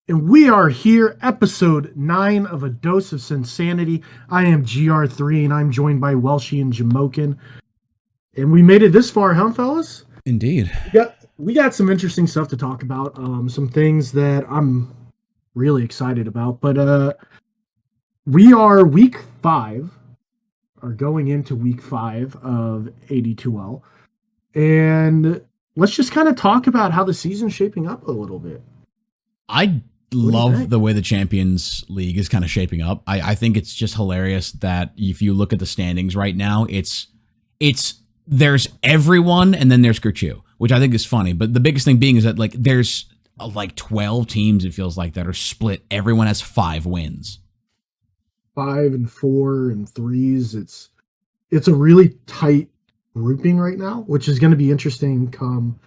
And we are here, episode 9 of A Dose of Sinsanity. I am GR3, and I'm joined by Welshie and Jamokin. And we made it this far, huh, fellas? Indeed. We got some interesting stuff to talk about, some things that I'm really excited about. But we are week 5, or going into week 5 of 82L. And let's just kind of talk about how the season's shaping up a little bit. I What do you love think? the way the Champions League is kind of shaping up. I think it's just hilarious that if you look at the standings right now, it's there's everyone and then there's Gertrude, which I think is funny. But the biggest thing being is that there's like 12 teams, it feels like, that are split. Everyone has 5 wins. 5 and 4 and 3s. It's a really tight grouping right now, which is going to be interesting come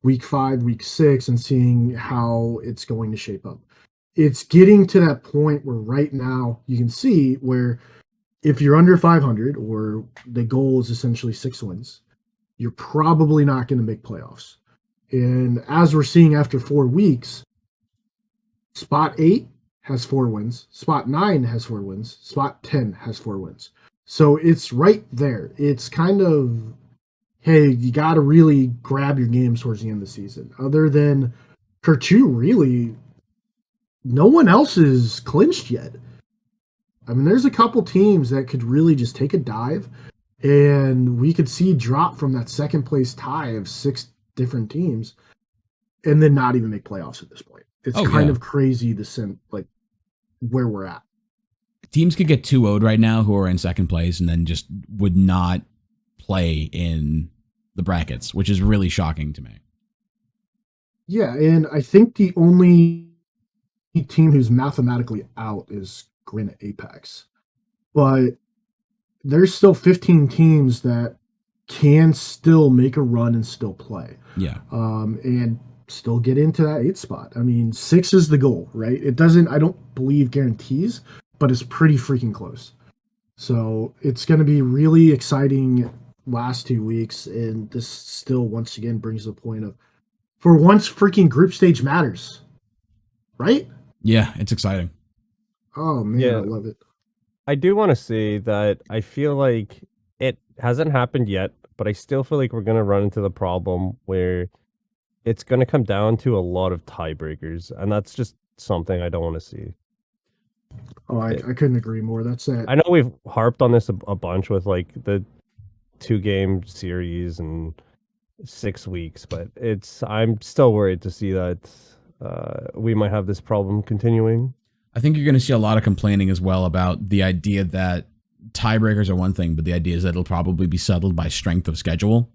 week 5, week 6, and seeing how it's going to shape up. It's getting to that point where right now you can see where if you're under 500, or the goal is essentially 6 wins, you're probably not going to make playoffs. And as we're seeing after 4 weeks, spot 8 has 4 wins, spot 9 has 4 wins, spot 10 has 4 wins. So it's right there. It's kind of, hey, you got to really grab your games towards the end of the season. Other than Kerchu, really, no one else is clinched yet. I mean, there's a couple teams that could really just take a dive, and we could see drop from that second place tie of 6 different teams and then not even make playoffs at this point. It's kind of crazy to send, like, where we're at. Teams could get 2-0'd right now who are in second place and then just would not play in the brackets, which is really shocking to me. Yeah, and I think the only team who's mathematically out is Granite Apex. But there's still 15 teams that can still make a run and still play. Yeah. And still get into that 8 spot. I mean, 6 is the goal, right? I don't believe guarantees, but it's pretty freaking close. So it's going to be really exciting last 2 weeks. And this still, once again, brings the point of, for once, freaking group stage matters, right? Yeah, it's exciting. Oh, man, Yeah. I love it. I do want to say that I feel like it hasn't happened yet, but I still feel like we're going to run into the problem where it's going to come down to a lot of tiebreakers, and that's just something I don't want to see. Oh, I couldn't agree more. That's it. I know we've harped on this a bunch with like the 2-game series and 6 weeks, but I'm still worried to see that we might have this problem continuing. I think you're going to see a lot of complaining as well about the idea that tiebreakers are one thing, but the idea is that it'll probably be settled by strength of schedule,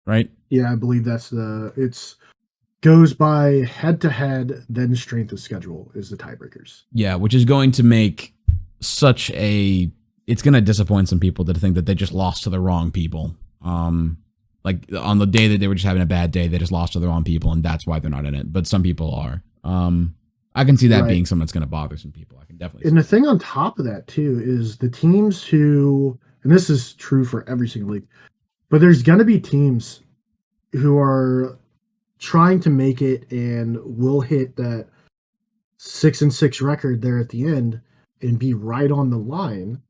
right? Yeah, I believe it's goes by head to head, then strength of schedule is the tiebreakers. Yeah, which is going to make it's going to disappoint some people that think that they just lost to the wrong people. Like on the day that they were just having a bad day, they just lost to the wrong people, and that's why they're not in it. But some people are. I can see that being something that's going to bother some people. I can definitely. And the thing on top of that too is the teams who, and this is true for every single league, but there's going to be teams who are trying to make it and will hit that 6-6 record there at the end and be right on the line.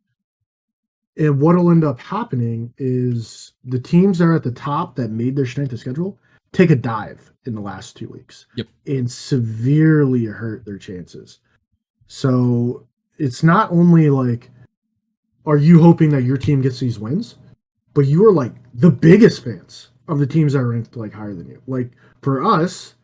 And what'll end up happening is the teams that are at the top that made their strength of schedule take a dive in the last 2 weeks. Yep. And severely hurt their chances. So it's not only like, are you hoping that your team gets these wins, but you are like the biggest fans of the teams that are ranked like higher than you. Like for us,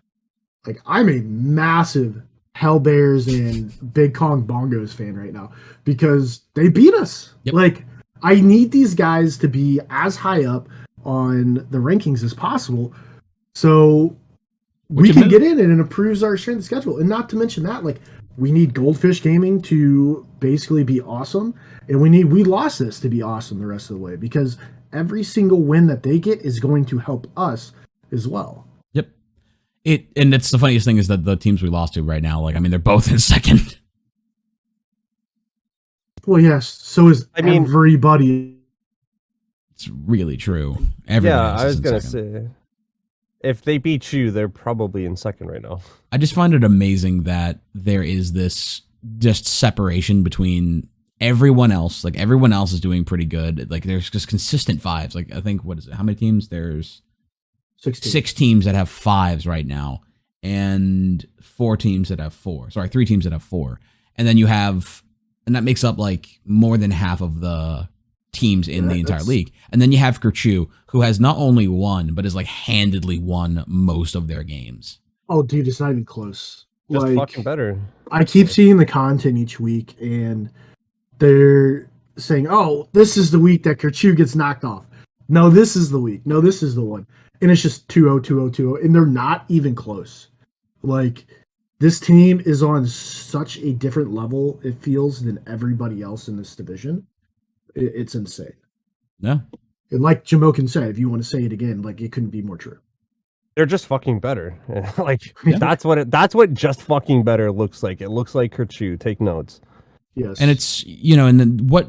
like I'm a massive Hell Bears and Big Kong Bongos fan right now because they beat us. Yep. Like I need these guys to be as high up on the rankings as possible, so we can get in and it improves our strength of schedule. And not to mention that, like we need Goldfish Gaming to basically be awesome, and we lost this to be awesome the rest of the way because every single win that they get is going to help us as well. Yep. And it's the funniest thing is that the teams we lost to right now, like I mean, they're both in second. Well, yes. So is everybody. It's really true. Yeah, I was gonna say. If they beat you, they're probably in second right now. I just find it amazing that there is this just separation between everyone else. Like everyone else is doing pretty good. Like there's just consistent fives. Like I think what is it? How many teams? There's 16. 6 teams that have fives right now, and 4 teams that have 4. Sorry, 3 teams that have 4. And then you have, and that makes up like more than half of the teams in the entire league. And then you have Kerchu, who has not only won, but has like handedly won most of their games. Oh, dude, it's not even close. Just Like, fucking better. I keep seeing the content each week, and they're saying, "Oh, this is the week that Kerchu gets knocked off." No, this is the week. No, this is the one, and it's just 2-0, 2-0, 2-0, and they're not even close. Like, this team is on such a different level, it feels, than everybody else in this division. It's insane. Yeah. And like Jamokin said, if you want to say it again, like, it couldn't be more true. They're just fucking better. Like Yeah. that's what just fucking better looks like. It looks like Kerchu. Take notes. Yes. And it's, you know, and then what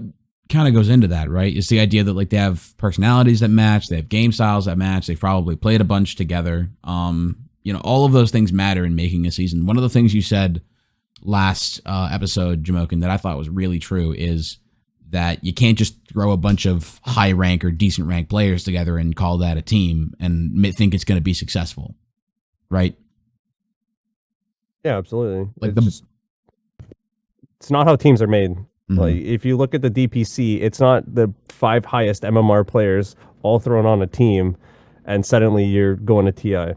kind of goes into that, right? Is the idea that like they have personalities that match, they have game styles that match, they've probably played a bunch together. You know, all of those things matter in making a season. One of the things you said last episode, Jamokin, that I thought was really true is that you can't just throw a bunch of high rank or decent rank players together and call that a team and think it's going to be successful, right? Yeah, absolutely. Like It's not how teams are made. Mhm. Like if you look at the DPC, it's not the 5 highest MMR players all thrown on a team, and suddenly you're going to TI.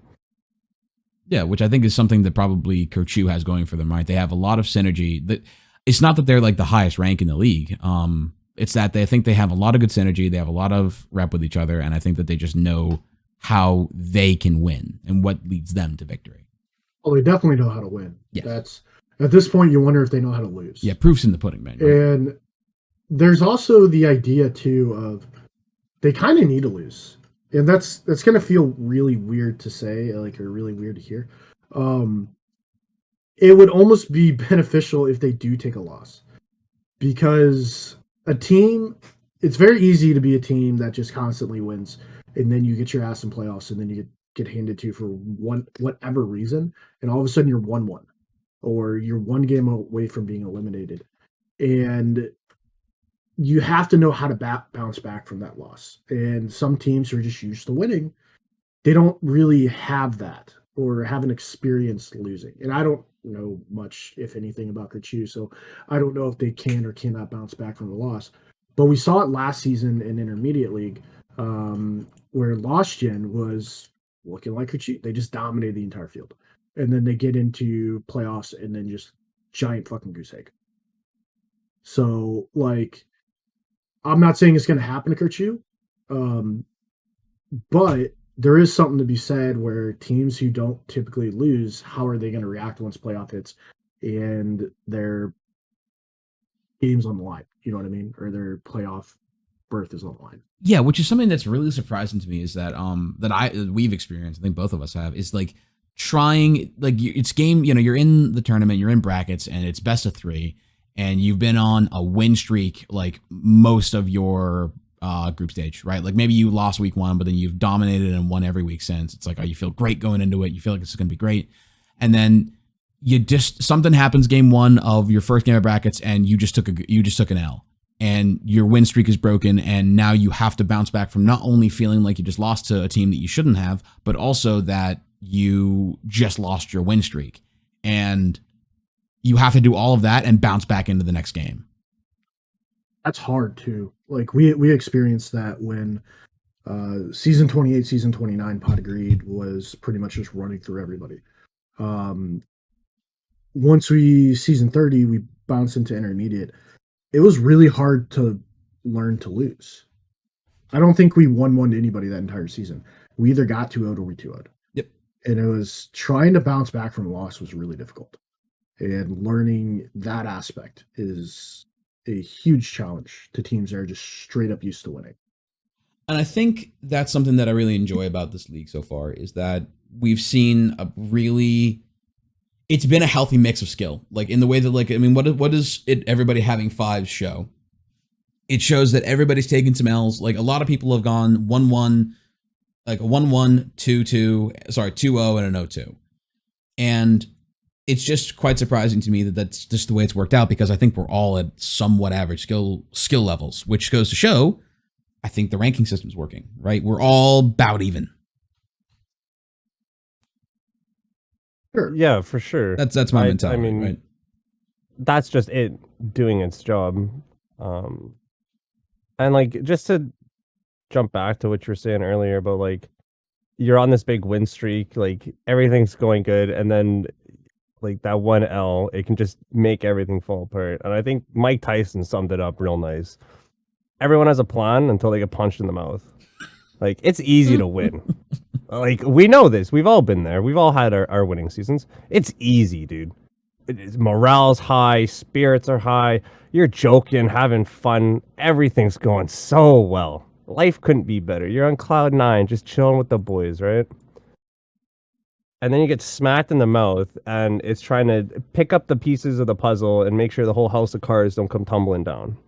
Yeah, which I think is something that probably Kerchu has going for them, right? They have a lot of synergy. That it's not that they're like the highest rank in the league. It's that they think they have a lot of good synergy. They have a lot of rep with each other, and I think that they just know how they can win and what leads them to victory. Oh, they definitely know how to win. Yes. That's at this point you wonder if they know how to lose. Yeah, proof's in the pudding, man. Right? And there's also the idea too of they kind of need to lose. And that's going to feel really weird to say, like, or really weird to hear. It would almost be beneficial if they do take a loss, because a team, it's very easy to be a team that just constantly wins, and then you get your ass in playoffs, and then you get handed to for whatever reason, and all of a sudden you're 1-1, or you're one game away from being eliminated, and you have to know how to bounce back from that loss. And some teams who are just used to winning, they don't really have that or haven't experienced losing. And I don't know much, if anything, about Kerchu, so I don't know if they can or cannot bounce back from the loss. But we saw it last season in Intermediate League, where Lost Gen was looking like Kerchu. They just dominated the entire field. And then they get into playoffs and then just giant fucking goose egg. So, like, I'm not saying it's going to happen to Kerchu, but there is something to be said where teams who don't typically lose, how are they going to react once playoff hits and their game's on the line? You know what I mean? Or their playoff berth is on the line. Yeah, which is something that's really surprising to me is that we've experienced, I think both of us have, is like trying, like it's game, you know, you're in the tournament, you're in brackets, and it's best of 3. And you've been on a win streak like most of your group stage, right? Like maybe you lost week 1, but then you've dominated and won every week since. It's like, oh, you feel great going into it. You feel like this is going to be great. And then something happens game 1 of your first game of brackets, and you just took an L, and your win streak is broken. And now you have to bounce back from not only feeling like you just lost to a team that you shouldn't have, but also that you just lost your win streak. And you have to do all of that and bounce back into the next game. That's hard too. Like we experienced that when season 28, season 29 Pot Agreed was pretty much just running through everybody. Once season 30, we bounced into Intermediate. It was really hard to learn to lose. I don't think we won to anybody that entire season. We either got 2-0 or we 2-0'd. Yep. And it was trying to bounce back from a loss was really difficult. And learning that aspect is a huge challenge to teams that are just straight up used to winning. And I think that's something that I really enjoy about this league so far is that we've seen it's been a healthy mix of skill. Like in the way that, like, I mean, what does everybody having 5s show? It shows that everybody's taking some L's. Like a lot of people have gone 1-1 like a 1-1, 2-2, sorry, 2-0, and an 0-2. And it's just quite surprising to me that that's just the way it's worked out, because I think we're all at somewhat average skill levels, which goes to show I think the ranking system's working, right? We're all about even. Sure. Yeah, for sure. That's my mentality, I mean, right? that's just it doing its job. And like, just to jump back to what you were saying earlier about like you're on this big win streak, like everything's going good, and then like that one L, it can just make everything fall apart. And I think Mike Tyson summed it up real nice. Everyone has a plan until they get punched in the mouth. Like, it's easy to win. Like, we know this. We've all been there. We've all had our winning seasons. It's easy, dude. Morale's high, spirits are high. You're joking, having fun. Everything's going so well. Life couldn't be better. You're on cloud 9, just chilling with the boys, right? And then you get smacked in the mouth, and it's trying to pick up the pieces of the puzzle and make sure the whole house of cards don't come tumbling down.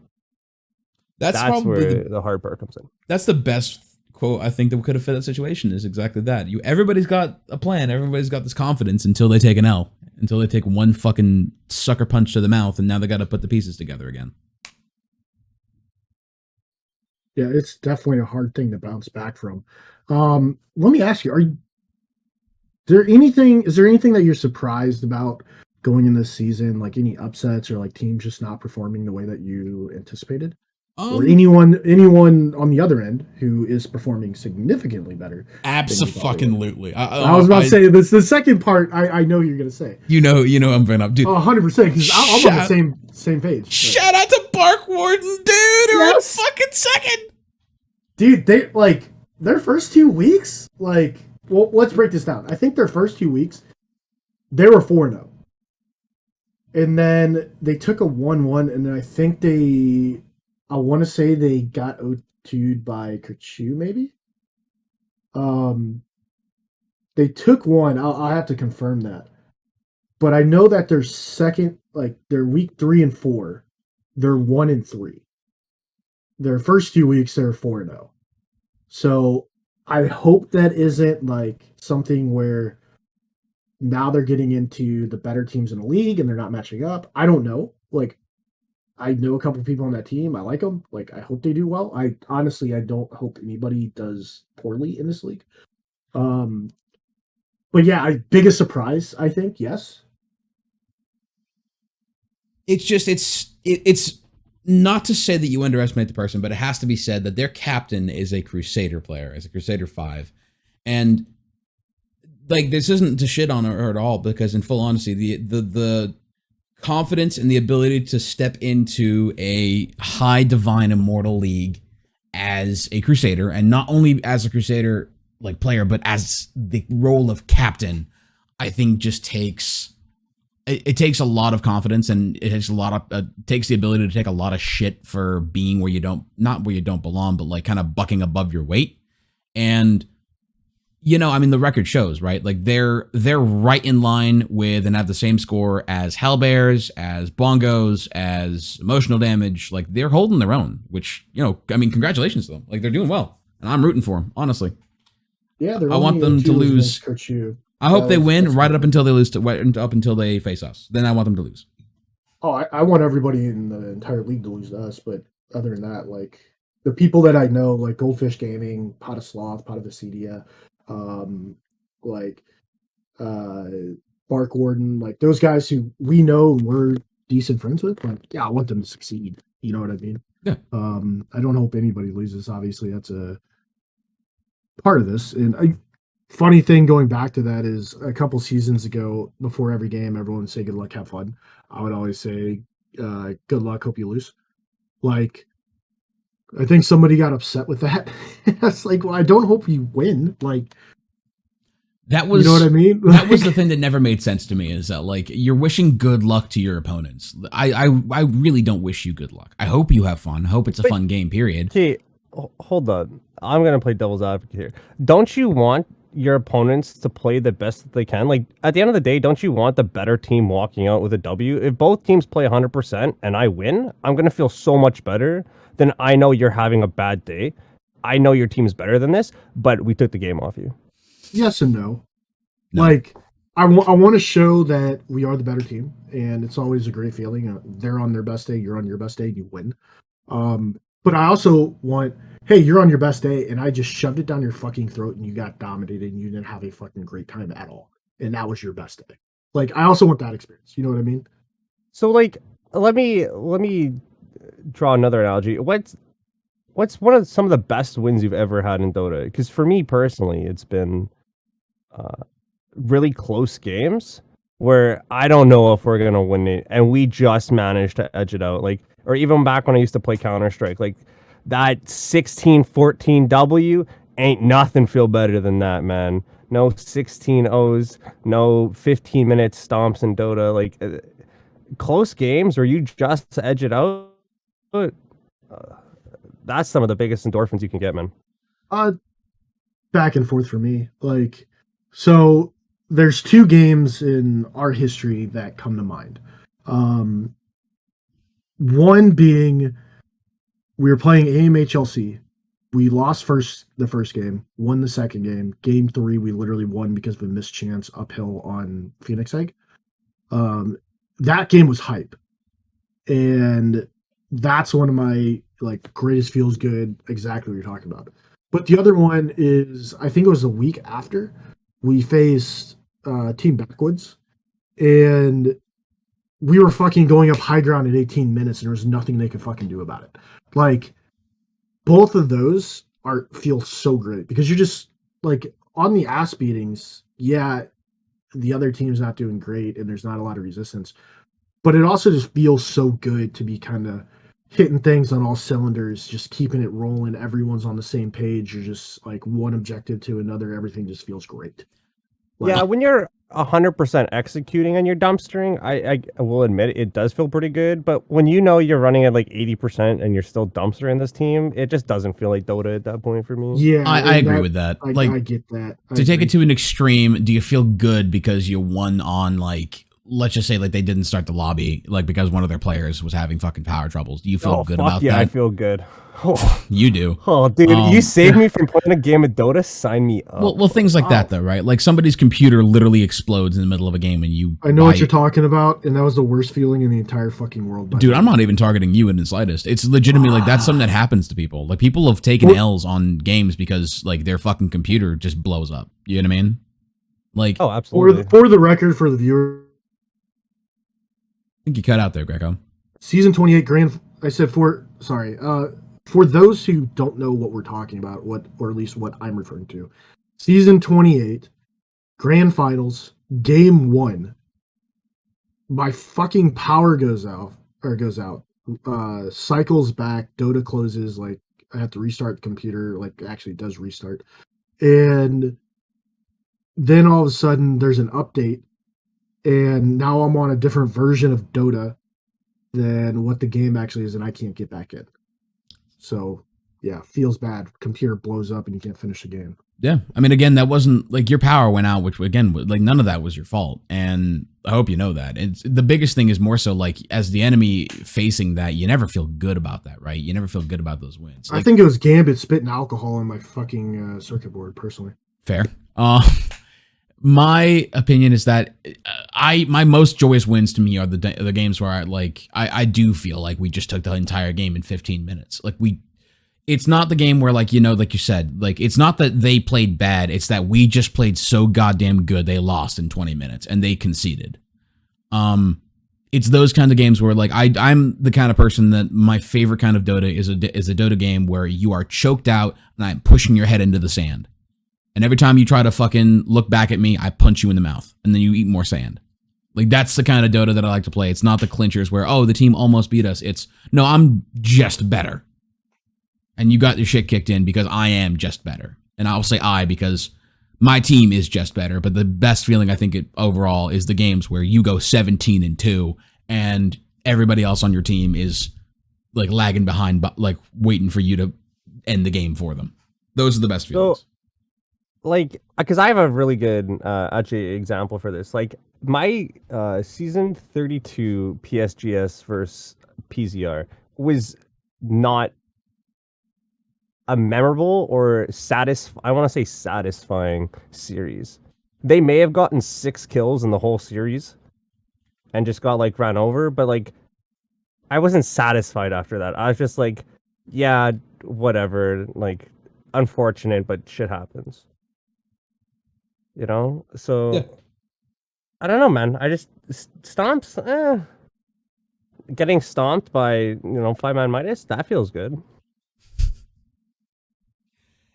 That's where the hard part comes in. That's the best quote I think that could have fit that situation, is exactly that. Everybody's got a plan. Everybody's got this confidence until they take an L, until they take one fucking sucker punch to the mouth, and now they got to put the pieces together again. Yeah, it's definitely a hard thing to bounce back from. Let me ask you, is there anything that you're surprised about going in this season, like any upsets or like teams just not performing the way that you anticipated? Or anyone on the other end who is performing significantly better? Absolutely. I was about to say this. The second part, I know you're gonna say. You know, I'm been up, dude. 100%, because I'm on the same page. Shout out to Bark Warden, dude. They're a fucking second. Dude, they like their first 2 weeks. Like, well, let's break this down. I think their first 2 weeks, they were 4-0, and then they took a 1-1, and then I want to say they got 0-2'd by Kerchu, maybe. They took one. I'll have to confirm that, but I know that their second, like their week 3 and 4, they're 1-3. Their first 2 weeks, they're 4-0. So I hope that isn't like something where now they're getting into the better teams in the league and they're not matching up. I don't know. Like, I know a couple of people on that team. I like them. Like, I hope they do well. I don't hope anybody does poorly in this league. But yeah, biggest surprise, I think, yes. It's just it's not to say that you underestimate the person, but it has to be said that their captain is a Crusader player, is a Crusader 5. And like, this isn't to shit on her at all, because in full honesty, the confidence and the ability to step into a high divine immortal league as a Crusader, and not only as a Crusader like player, but as the role of captain, I think just takes it takes a lot of confidence, and it takes takes the ability to take a lot of shit for being where you don't belong, but like kind of bucking above your weight. And you know, I mean, the record shows, right? Like they're right in line with and have the same score as Hellbears, as Bongos, as Emotional Damage. Like, they're holding their own, which, you know, I mean, congratulations to them. Like, they're doing well, and I'm rooting for them, honestly. Yeah, I want them to lose. I hope they win right up until they lose up until they face us. Then I want them to lose. Oh, I want everybody in the entire league to lose to us, but other than that, like the people that I know, like Goldfish Gaming, Pot of Sloth, Pot of Acedia, Bark Warden, like those guys who we know we're decent friends with, like, yeah, I want them to succeed. You know what I mean? Yeah. I don't hope anybody loses. Obviously, that's a part of this. And funny thing going back to that is a couple seasons ago, before every game, everyone would say good luck, have fun. I would always say good luck, hope you lose. Like, I think somebody got upset with that. That's like, well, I don't hope you win. Like, that was, you know what I mean? That was the thing that never made sense to me, is that like you're wishing good luck to your opponents. I really don't wish you good luck. I hope you have fun. I hope it's a fun game, period. Okay, hold on. I'm gonna play devil's advocate here. Don't you want your opponents to play the best that they can? Like, at the end of the day, don't you want the better team walking out with a W? If both teams play 100% and I win, I'm gonna feel so much better than I know you're having a bad day. I know your team's better than this, but we took the game off you. Yes and no. No. Like, I want to show that we are the better team, and it's always a great feeling. They're on their best day, you're on your best day, you win. But I also want, hey, you're on your best day, and I just shoved it down your fucking throat, and you got dominated, and you didn't have a fucking great time at all, and that was your best day. Like, I also want that experience. You know what I mean? So like, let me draw another analogy. What's one of some of the best wins you've ever had in Dota? Because for me personally, it's been really close games where I don't know if we're gonna win it, and we just managed to edge it out. Like, or even back when I used to play Counter Strike, like that 16-14 W ain't nothing feel better than that, man. No 16 O's, no 15 minute stomps in Dota. Like close games where you just edge it out. That's some of the biggest endorphins you can get, man. Back and forth for me. Like, so there's two games in our history that come to mind. One being we were playing AMHLC. We lost the first game, won the second game. Game 3, we literally won because of a missed chance uphill on Phoenix Egg. That game was hype. And that's one of my like greatest feels good, exactly what you're talking about. But the other one is, I think it was a week after we faced Team Backwoods, and we were fucking going up high ground at 18 minutes, and there was nothing they could fucking do about it. Like, both of those feel so great because you're just like on the ass beatings. Yeah, the other team's not doing great, and there's not a lot of resistance, but it also just feels so good to be kind of hitting things on all cylinders, just keeping it rolling. Everyone's on the same page. You're just like one objective to another. Everything just feels great. Like, Yeah, when you're 100% executing on your dumpstering, I will admit it does feel pretty good. But when you know you're running at like 80% and you're still dumpstering this team, it just doesn't feel like Dota at that point for me. yeah, I agree with that. I get that. To take it to an extreme, do you feel good because you won on, like, let's just say like they didn't start the lobby, like because one of their players was having fucking power troubles? Do you feel good about yeah, that? I feel good. Oh, You do. oh dude, you saved me from playing a game of Dota. Sign me up. Well, things like that though, right? Like somebody's computer literally explodes in the middle of a game, and you. I know what you're talking about, and that was the worst feeling in the entire fucking world. Dude, I'm not even targeting you in the slightest. It's legitimately like that's something that happens to people. Like people have taken L's on games because like their fucking computer just blows up. You know what I mean? Like, oh, absolutely. For the record, for the viewer, I think you cut out there, Greco. Season 28 grand. I said for those who don't know what we're talking about, or at least what I'm referring to, Season 28, Grand Finals, Game 1, my fucking power goes out, cycles back, Dota closes, like, I have to restart the computer, like, actually it does restart, and then all of a sudden there's an update, and now I'm on a different version of Dota than what the game actually is, and I can't get back in. So, yeah, feels bad. Computer blows up and you can't finish the game. Yeah. I mean, again, that wasn't like your power went out, which again, like none of that was your fault. And I hope you know that. It's the biggest thing is more so like as the enemy facing that, you never feel good about that, right? You never feel good about those wins. Like, I think it was Gambit spitting alcohol on my fucking circuit board, personally. Fair. My opinion is that my most joyous wins to me are the games where I do feel like we just took the entire game in 15 minutes. Like it's not the game where like, you know, like you said, like it's not that they played bad. It's that we just played so goddamn good. They lost in 20 minutes and they conceded. It's those kinds of games where like I'm the kind of person that my favorite kind of Dota is a Dota game where you are choked out and I'm pushing your head into the sand. And every time you try to fucking look back at me, I punch you in the mouth. And then you eat more sand. Like, that's the kind of Dota that I like to play. It's not the clinchers where, oh, the team almost beat us. It's, no, I'm just better. And you got your shit kicked in because I am just better. And I'll say I because my team is just better. But the best feeling, I think, overall is the games where you go 17-2 and everybody else on your team is, like, lagging behind, but like, waiting for you to end the game for them. Those are the best feelings. So, like, because I have a really good actually example for this. Like my season 32 PSGS versus PZR was not a memorable or I want to say satisfying series. They may have gotten 6 kills in the whole series and just got like ran over, but like I wasn't satisfied after that. I was just like, yeah, whatever, like unfortunate, but shit happens. You know? So Yeah. I don't know, man. I just stomps getting stomped by, 5-man Midas, that feels good.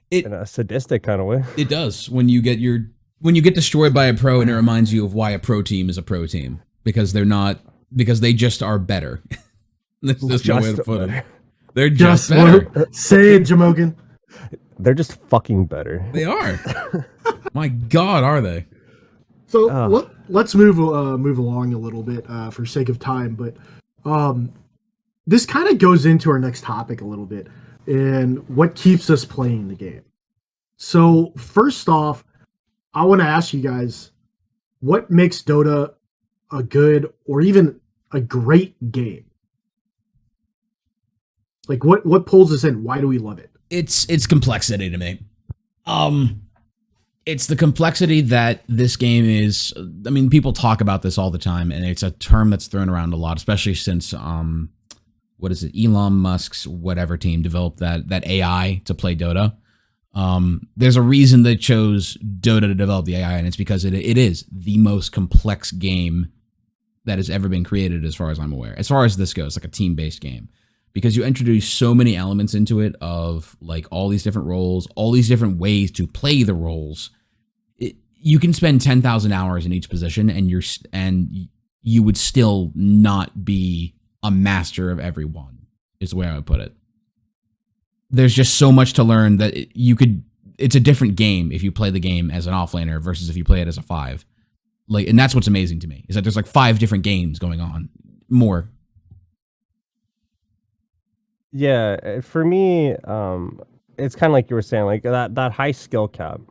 In a sadistic kind of way. It does when you get destroyed by a pro, and it reminds you of why a pro team is a pro team, because they just are better. That's just no way to put it. They're just better. Say it, Jamogan. They're just fucking better. They are. My God, are they? So let's move along a little bit for sake of time, but this kind of goes into our next topic a little bit and what keeps us playing the game. So first off, I want to ask you guys, what makes Dota a good or even a great game? Like what pulls us in? Why do we love it? It's complexity to me. It's the complexity that this game is. I mean, people talk about this all the time, and it's a term that's thrown around a lot, especially since what is it? Elon Musk's whatever team developed that AI to play Dota. There's a reason they chose Dota to develop the AI, and it's because it is the most complex game that has ever been created, as far as I'm aware. As far as this goes, like a team-based game. Because you introduce so many elements into it of like all these different roles, all these different ways to play the roles. You can spend 10,000 hours in each position, and you would still not be a master of every one, is the way I would put it. There's just so much to learn that it's a different game if you play the game as an offlaner versus if you play it as a 5. Like, and that's what's amazing to me, is that there's like 5 different games going on. More. Yeah, for me, it's kind of like you were saying, like that high skill cap,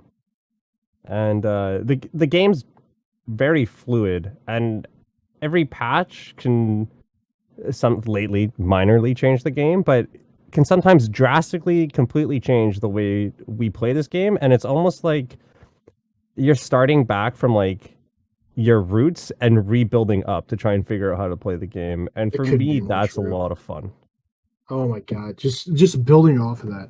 and the game's very fluid, and every patch can lately minorly change the game, but can sometimes drastically, completely change the way we play this game, and it's almost like you're starting back from like your roots and rebuilding up to try and figure out how to play the game, and for me, that's a lot of fun. Oh my God. Just building off of that.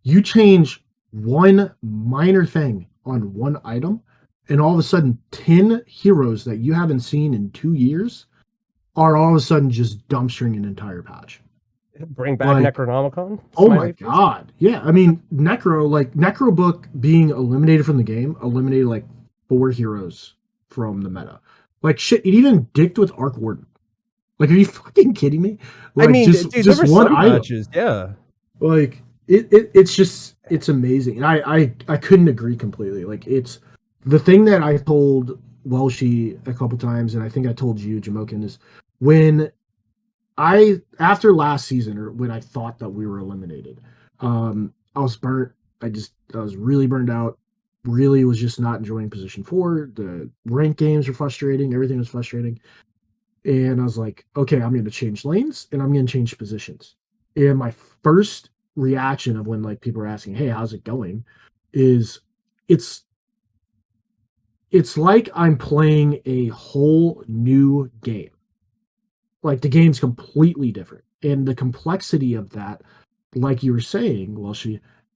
You change one minor thing on one item, and all of a sudden 10 heroes that you haven't seen in 2 years are all of a sudden just dumpstering an entire patch. Bring back Necronomicon? Oh my God. Yeah. I mean, Necro Book being eliminated from the game, eliminated like 4 heroes from the meta. Like shit, it even dicked with Arc Warden. Like, are you fucking kidding me? Like, I mean, just one item. Matches, yeah. Like it's amazing, and I couldn't agree completely. Like, it's the thing that I told Welshie a couple times, and I think I told you, Jamokin, is when after last season, or when I thought that we were eliminated, I was burnt. I was really burned out. Really was just not enjoying position 4. The rank games were frustrating. Everything was frustrating. And I was like, okay, I'm going to change lanes and I'm going to change positions. And my first reaction of when like people are asking, hey, how's it going? Is it's like I'm playing a whole new game. Like the game's completely different. And the complexity of that, like you were saying,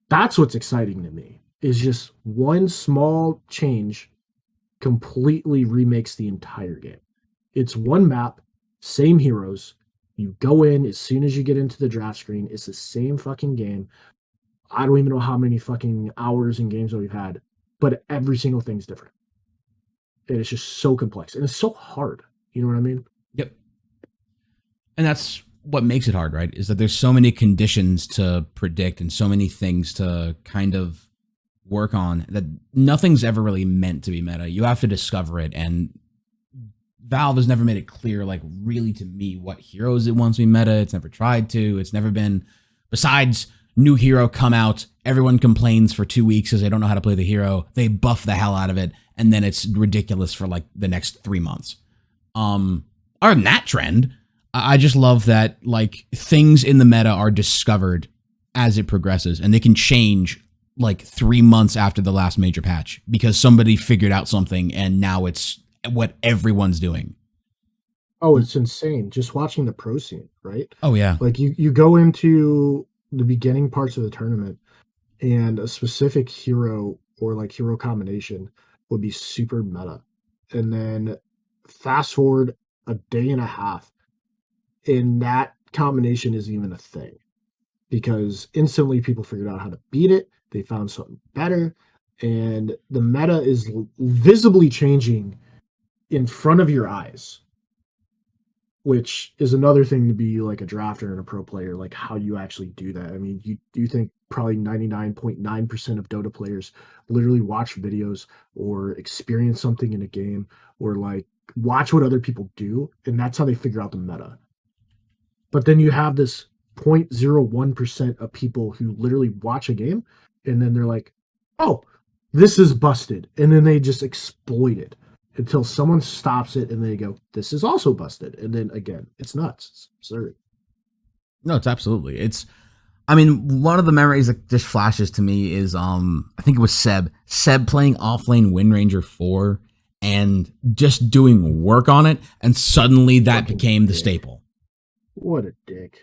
that's what's exciting to me, is just one small change completely remakes the entire game. It's one map, same heroes. You go in as soon as you get into the draft screen. It's the same fucking game. I don't even know how many fucking hours and games that we've had, but every single thing's different. And it's just so complex. And it's so hard. You know what I mean? Yep. And that's what makes it hard, right? Is that there's so many conditions to predict and so many things to kind of work on that nothing's ever really meant to be meta. You have to discover it, and Valve has never made it clear, like, really to me what heroes it wants to be meta. It's never tried to. It's never been, besides new hero come out, everyone complains for 2 weeks because they don't know how to play the hero. They buff the hell out of it, and then it's ridiculous for like the next 3 months. Other than that trend, I just love that like things in the meta are discovered as it progresses, and they can change like 3 months after the last major patch because somebody figured out something and now it's what everyone's doing. Oh, it's insane. Just watching the pro scene, right? Oh yeah. Like you go into the beginning parts of the tournament and a specific hero or like hero combination would be super meta. And then fast forward a day and a half, and that combination isn't even a thing because instantly people figured out how to beat it. They found something better, and the meta is visibly changing in front of your eyes, which is another thing to be like a drafter and a pro player, like how you actually do that. I mean, you think probably 99.9% of Dota players literally watch videos or experience something in a game or like watch what other people do, and that's how they figure out the meta. But then you have this 0.01% of people who literally watch a game and then they're like, oh, this is busted. And then they just exploit it until someone stops it and they go, this is also busted. And then again, it's nuts. It's absurd. No, it's absolutely. I mean, one of the memories that just flashes to me is I think it was Seb playing offlane Windranger 4 and just doing work on it, and suddenly that Fucking became the dick. staple. What a dick.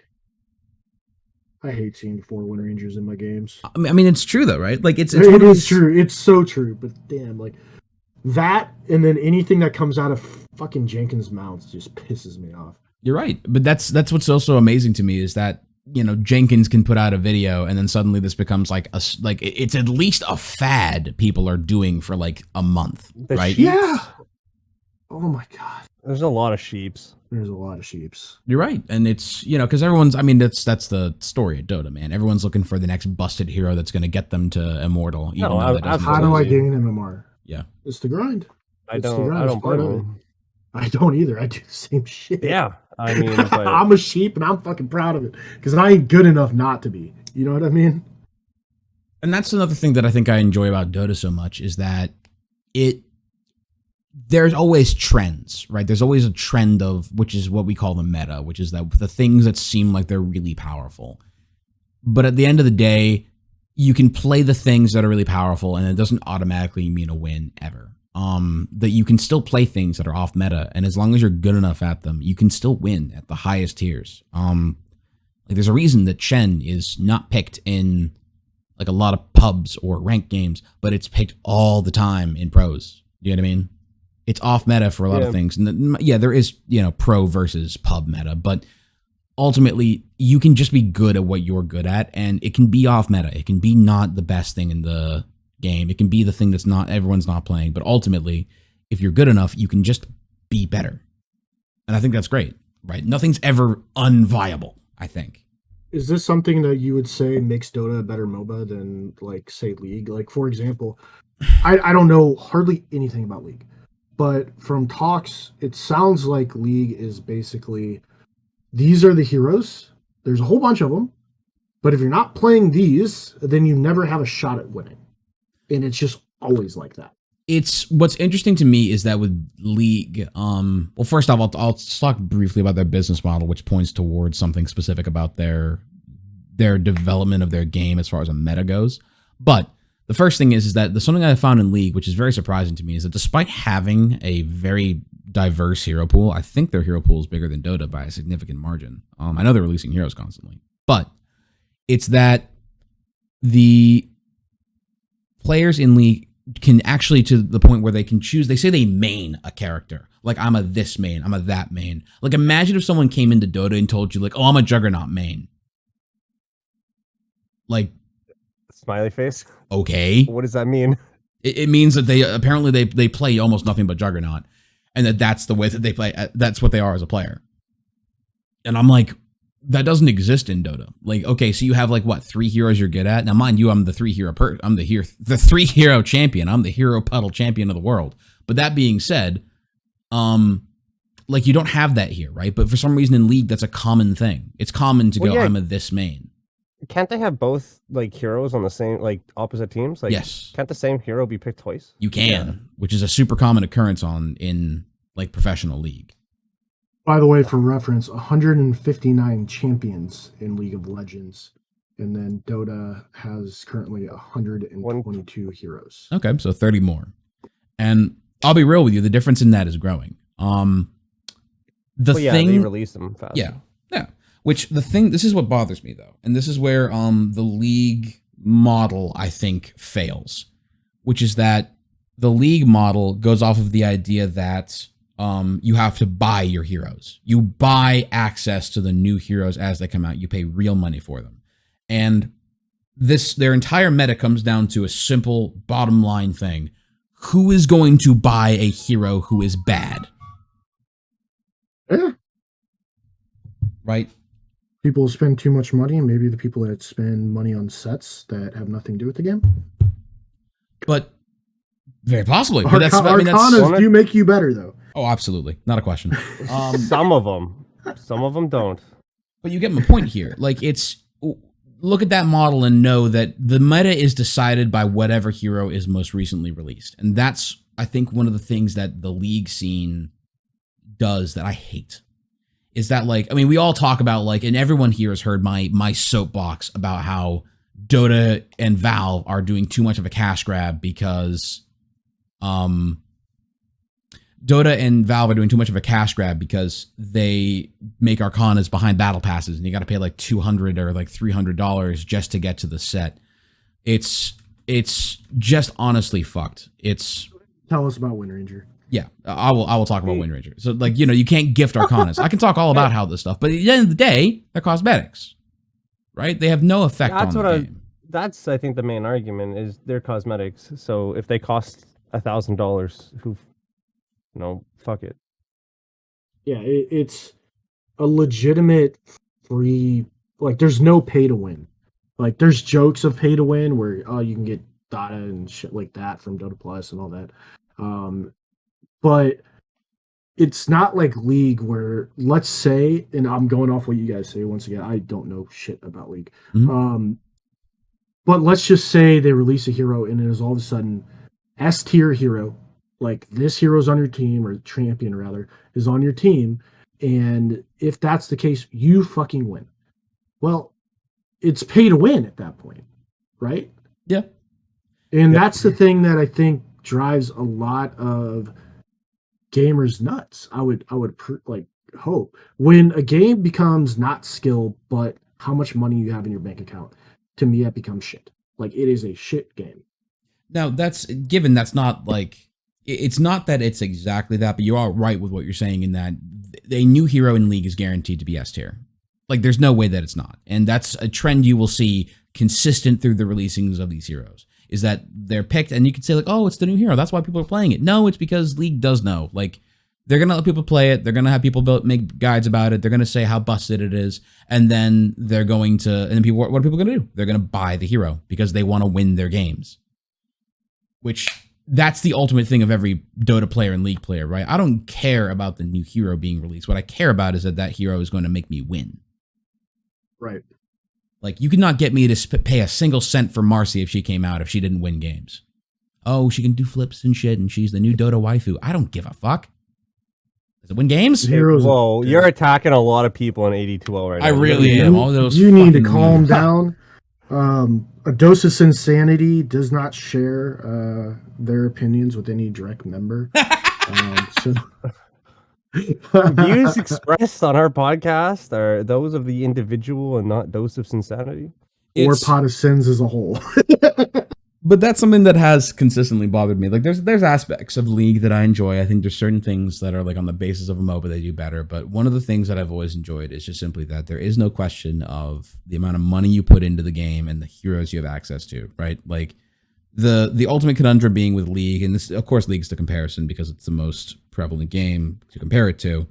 I hate seeing 4 Windrangers in my games. I mean, it's true though, right? Like it's It one of is these- true. It's so true. But damn, like that, and then anything that comes out of fucking Jenkins' mouth just pisses me off. You're right, but that's what's also amazing to me is that Jenkins can put out a video and then suddenly this becomes like it's at least a fad people are doing for like a month, The right? sheeps, Yeah. Oh my god. There's a lot of sheeps. There's a lot of sheeps. You're right, and it's because everyone's. I mean, that's the story of Dota, man. Everyone's looking for the next busted hero that's going to get them to immortal. Even No, though that doesn't How do I exist. gain MMR? Yeah. It's the grind. I It's the don't. grind. I It's don't part blame of it. them. I don't either. I do the same shit. Yeah, I mean, but I'm a sheep and I'm fucking proud of it because I ain't good enough not to be. You know what I mean? And that's another thing that I think I enjoy about Dota so much is that there's always trends, right? There's always a trend of, which is what we call the meta, which is that the things that seem like they're really powerful. But at the end of the day, you can play the things that are really powerful and it doesn't automatically mean a win ever. That you can still play things that are off meta, and as long as you're good enough at them, you can still win at the highest tiers. Like there's a reason that Shen is not picked in like a lot of pubs or ranked games, but it's picked all the time in pros. You know what I mean? It's off meta for a lot of things. And there is, pro versus pub meta, but ultimately you can just be good at what you're good at, and it can be off meta. It can be not the best thing in the game. It can be the thing that's not everyone's not playing, but ultimately if you're good enough, you can just be better. And I think that's great, right? Nothing's ever unviable, I think. Is this something that you would say makes Dota a better MOBA than, like, say, League? Like, for example, I don't know hardly anything about League, but from talks, it sounds like League is basically, these are the heroes. There's a whole bunch of them, but if you're not playing these, then you never have a shot at winning. And it's just always like that. It's what's interesting to me is that with League, well, first off, I'll talk briefly about their business model, which points towards something specific about their development of their game as far as a meta goes. But the first thing is that something I found in League, which is very surprising to me, is that despite having a very diverse hero pool, I think their hero pool is bigger than Dota by a significant margin. I know they're releasing heroes constantly, but it's that the players in League can actually, to the point where they can choose, they say they main a character. Like, I'm a this main, I'm a that main. Like, imagine if someone came into Dota and told you, like, oh, I'm a Juggernaut main. Like, smiley face. okay. What does that mean? It means that they play almost nothing but Juggernaut, and that's the way that they play. That's what they are as a player. And I'm like, that doesn't exist in Dota. Like, okay, so you have like what 3 heroes you're good at. Now, mind you, I'm the 3 hero I'm the 3 hero champion. I'm the hero puddle champion of the world. But that being said, like, you don't have that here, right? But for some reason in League, that's a common thing. It's common to go, I'm a this main. Can't they have both, like, heroes on the same, like, opposite teams? Like, Yes. Can't the same hero be picked twice? You can, which is a super common occurrence in like professional League. By the way, for reference, 159 champions in League of Legends. and then Dota has currently 122 heroes. Okay, so 30 more. And I'll be real with you, the difference in that is growing. They release them fast. Yeah. This is what bothers me though. And this is where the league model I think fails, which is that the league model goes off of the idea that you have to buy your heroes. You buy access to the new heroes as they come out. You pay real money for them. And their entire meta comes down to a simple bottom line thing. Who is going to buy a hero who is bad? Yeah. Right? People spend too much money, and maybe the people that spend money on sets that have nothing to do with the game. But very possibly. Arcanas do make you better, though. Oh, absolutely. Not a question. Some of them don't. But you get my point here. Like, look at that model and know that the meta is decided by whatever hero is most recently released. And that's, I think, one of the things that the league scene does that I hate. Is that, like, I mean, we all talk about, like, and everyone here has heard my soapbox about how Dota and Valve are doing too much of a cash grab because they make Arcanas behind battle passes, and you got to pay like $200 or like $300 just to get to the set. It's just honestly fucked. Tell us about Wind Ranger. Yeah, I will talk about Wind Ranger. So, like, you know, you can't gift Arcanas. I can talk all about how this stuff, but at the end of the day, they're cosmetics, right? They have no effect on the game. That's, I think, the main argument is they're cosmetics. So if they cost $1,000, fuck it. Yeah, it's a legitimate free. Like, there's no pay to win. Like, there's jokes of pay to win where you can get Dota and shit like that from Dota Plus and all that. But it's not like League where, let's say, and I'm going off what you guys say once again, I don't know shit about League. Mm-hmm. But let's just say they release a hero and it is all of a sudden S tier hero, like this hero's on your team, or champion rather, is on your team. And if that's the case, you fucking win. Well, it's pay to win at that point, right? Yeah. And that's the thing that I think drives a lot of gamers nuts. I would hope when a game becomes not skill, but how much money you have in your bank account. To me, that becomes shit. Like, it is a shit game. Now, that's not like, it's not that it's exactly that, but you are right with what you're saying in that a new hero in League is guaranteed to be S tier. Like, there's no way that it's not. And that's a trend you will see consistent through the releasings of these heroes, is that they're picked, and you can say, like, oh, it's the new hero, that's why people are playing it. No, it's because League does know. Like, they're going to let people play it. They're going to have people make guides about it. They're going to say how busted it is. And then they're going to, and then people, what are people going to do? They're going to buy the hero because they want to win their games. Which, that's the ultimate thing of every Dota player and League player, right? I don't care about the new hero being released. What I care about is that hero is going to make me win. Right. Like, you could not get me to pay a single cent for Marcy if she came out, if she didn't win games. Oh, she can do flips and shit, and she's the new Dota waifu. I don't give a fuck. Does it win games? Whoa, you're attacking a lot of people in 82L right now. I really am. All those you need to calm down. A Dose of Sinsantiy does not share their opinions with any direct member. Views expressed on our podcast are those of the individual and not Dose of Sinsantiy. Or Pot of Sins as a whole. But that's something that has consistently bothered me. Like, there's aspects of League that I enjoy. I think there's certain things that are like on the basis of a MOBA they do better. But one of the things that I've always enjoyed is just simply that there is no question of the amount of money you put into the game and the heroes you have access to, right? Like, the ultimate conundrum being with League, and this, of course, League's the comparison because it's the most prevalent game to compare it to,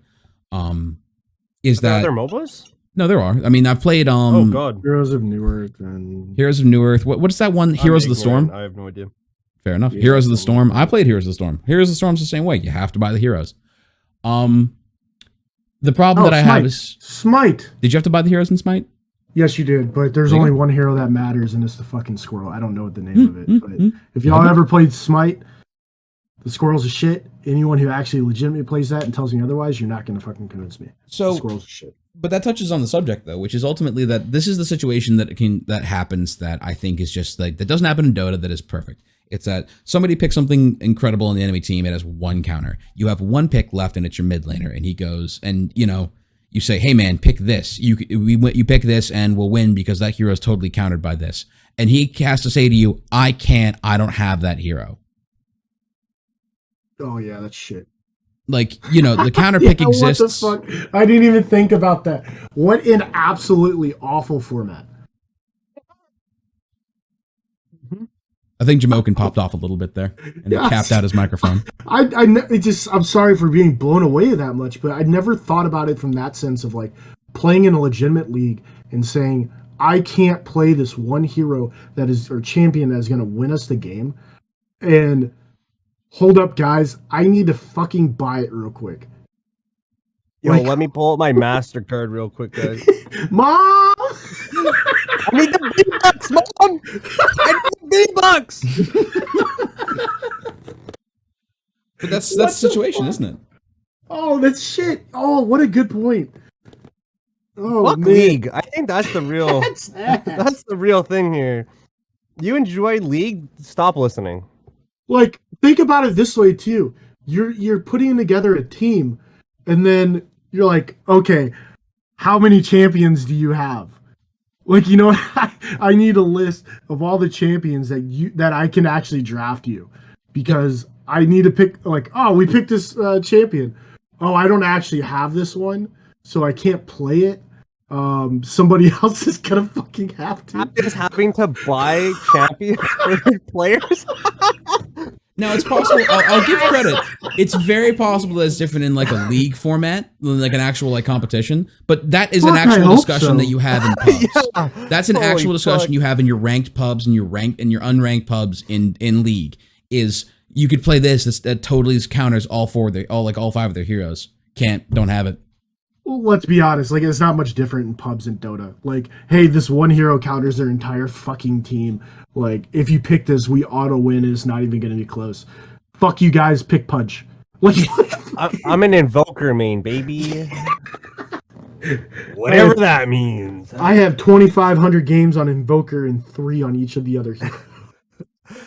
is that... Are there MOBAs? No, there are. I mean, I've played oh god, Heroes of New Earth and Heroes of New Earth. What is that one? Heroes of the Storm. I have no idea. Fair enough. Yeah, Heroes of the Storm. I played Heroes of the Storm. Heroes of the Storm's the same way. You have to buy the heroes. The problem that I have is Smite. Did you have to buy the heroes in Smite? Yes, you did, but there's only one hero that matters, and it's the fucking squirrel. I don't know what the name of it, but if y'all ever played Smite, The squirrel's a shit. Anyone who actually legitimately plays that and tells me otherwise, you're not going to fucking convince me. So the squirrel's a shit. But that touches on the subject though, which is ultimately that this is the situation that happens that I think is just like that doesn't happen in Dota that is perfect. It's that somebody picks something incredible on the enemy team. It has one counter. You have one pick left, and it's your mid laner, and he goes and you say, "Hey man, pick this. You pick this, and we'll win because that hero is totally countered by this." And he has to say to you, "I can't. I don't have that hero." Oh yeah, that's shit. Like, the counter pick exists. What the fuck? I didn't even think about that. What an absolutely awful format. I think Jamokin popped off a little bit there and Yes. capped out his microphone. I'm sorry for being blown away that much, but I never thought about it from that sense of like playing in a legitimate league and saying, I can't play this one hero or champion that is going to win us the game. And hold up, guys, I need to fucking buy it real quick. Yo, let me pull up my MasterCard real quick, guys. Mom! I need the V-Bucks, Mom! I need the V-Bucks! But that's the situation, isn't it? Oh, that's shit. Oh, what a good point. Oh, Fuck man. League. I think that's the real that's the real thing here. You enjoy League? Stop listening. Like, think about it this way too. You're putting together a team, and then you're like, okay, how many champions do you have? Like, I need a list of all the champions that I can actually draft you, because I need to pick. Like, oh, we picked this champion. Oh, I don't actually have this one, so I can't play it. Somebody else is gonna fucking have to. Captains having to buy champions for their players. Now it's possible. I'll give credit. It's very possible that it's different in like a league format, like an actual like competition. But that is an actual discussion that you have in pubs. Yeah. That's an Holy actual discussion fuck. you have in your ranked pubs and your unranked pubs in league. Is you could play this that totally counters all five of their heroes. Don't have it. Well, let's be honest, like, it's not much different in pubs in Dota. Like, hey, this one hero counters their entire fucking team. Like, if you pick this, we auto-win, and it's not even going to be close. Fuck you guys, pick Pudge. Like, I'm an invoker main, baby. Whatever that means. I have 2,500 games on Invoker and 3 on each of the other heroes.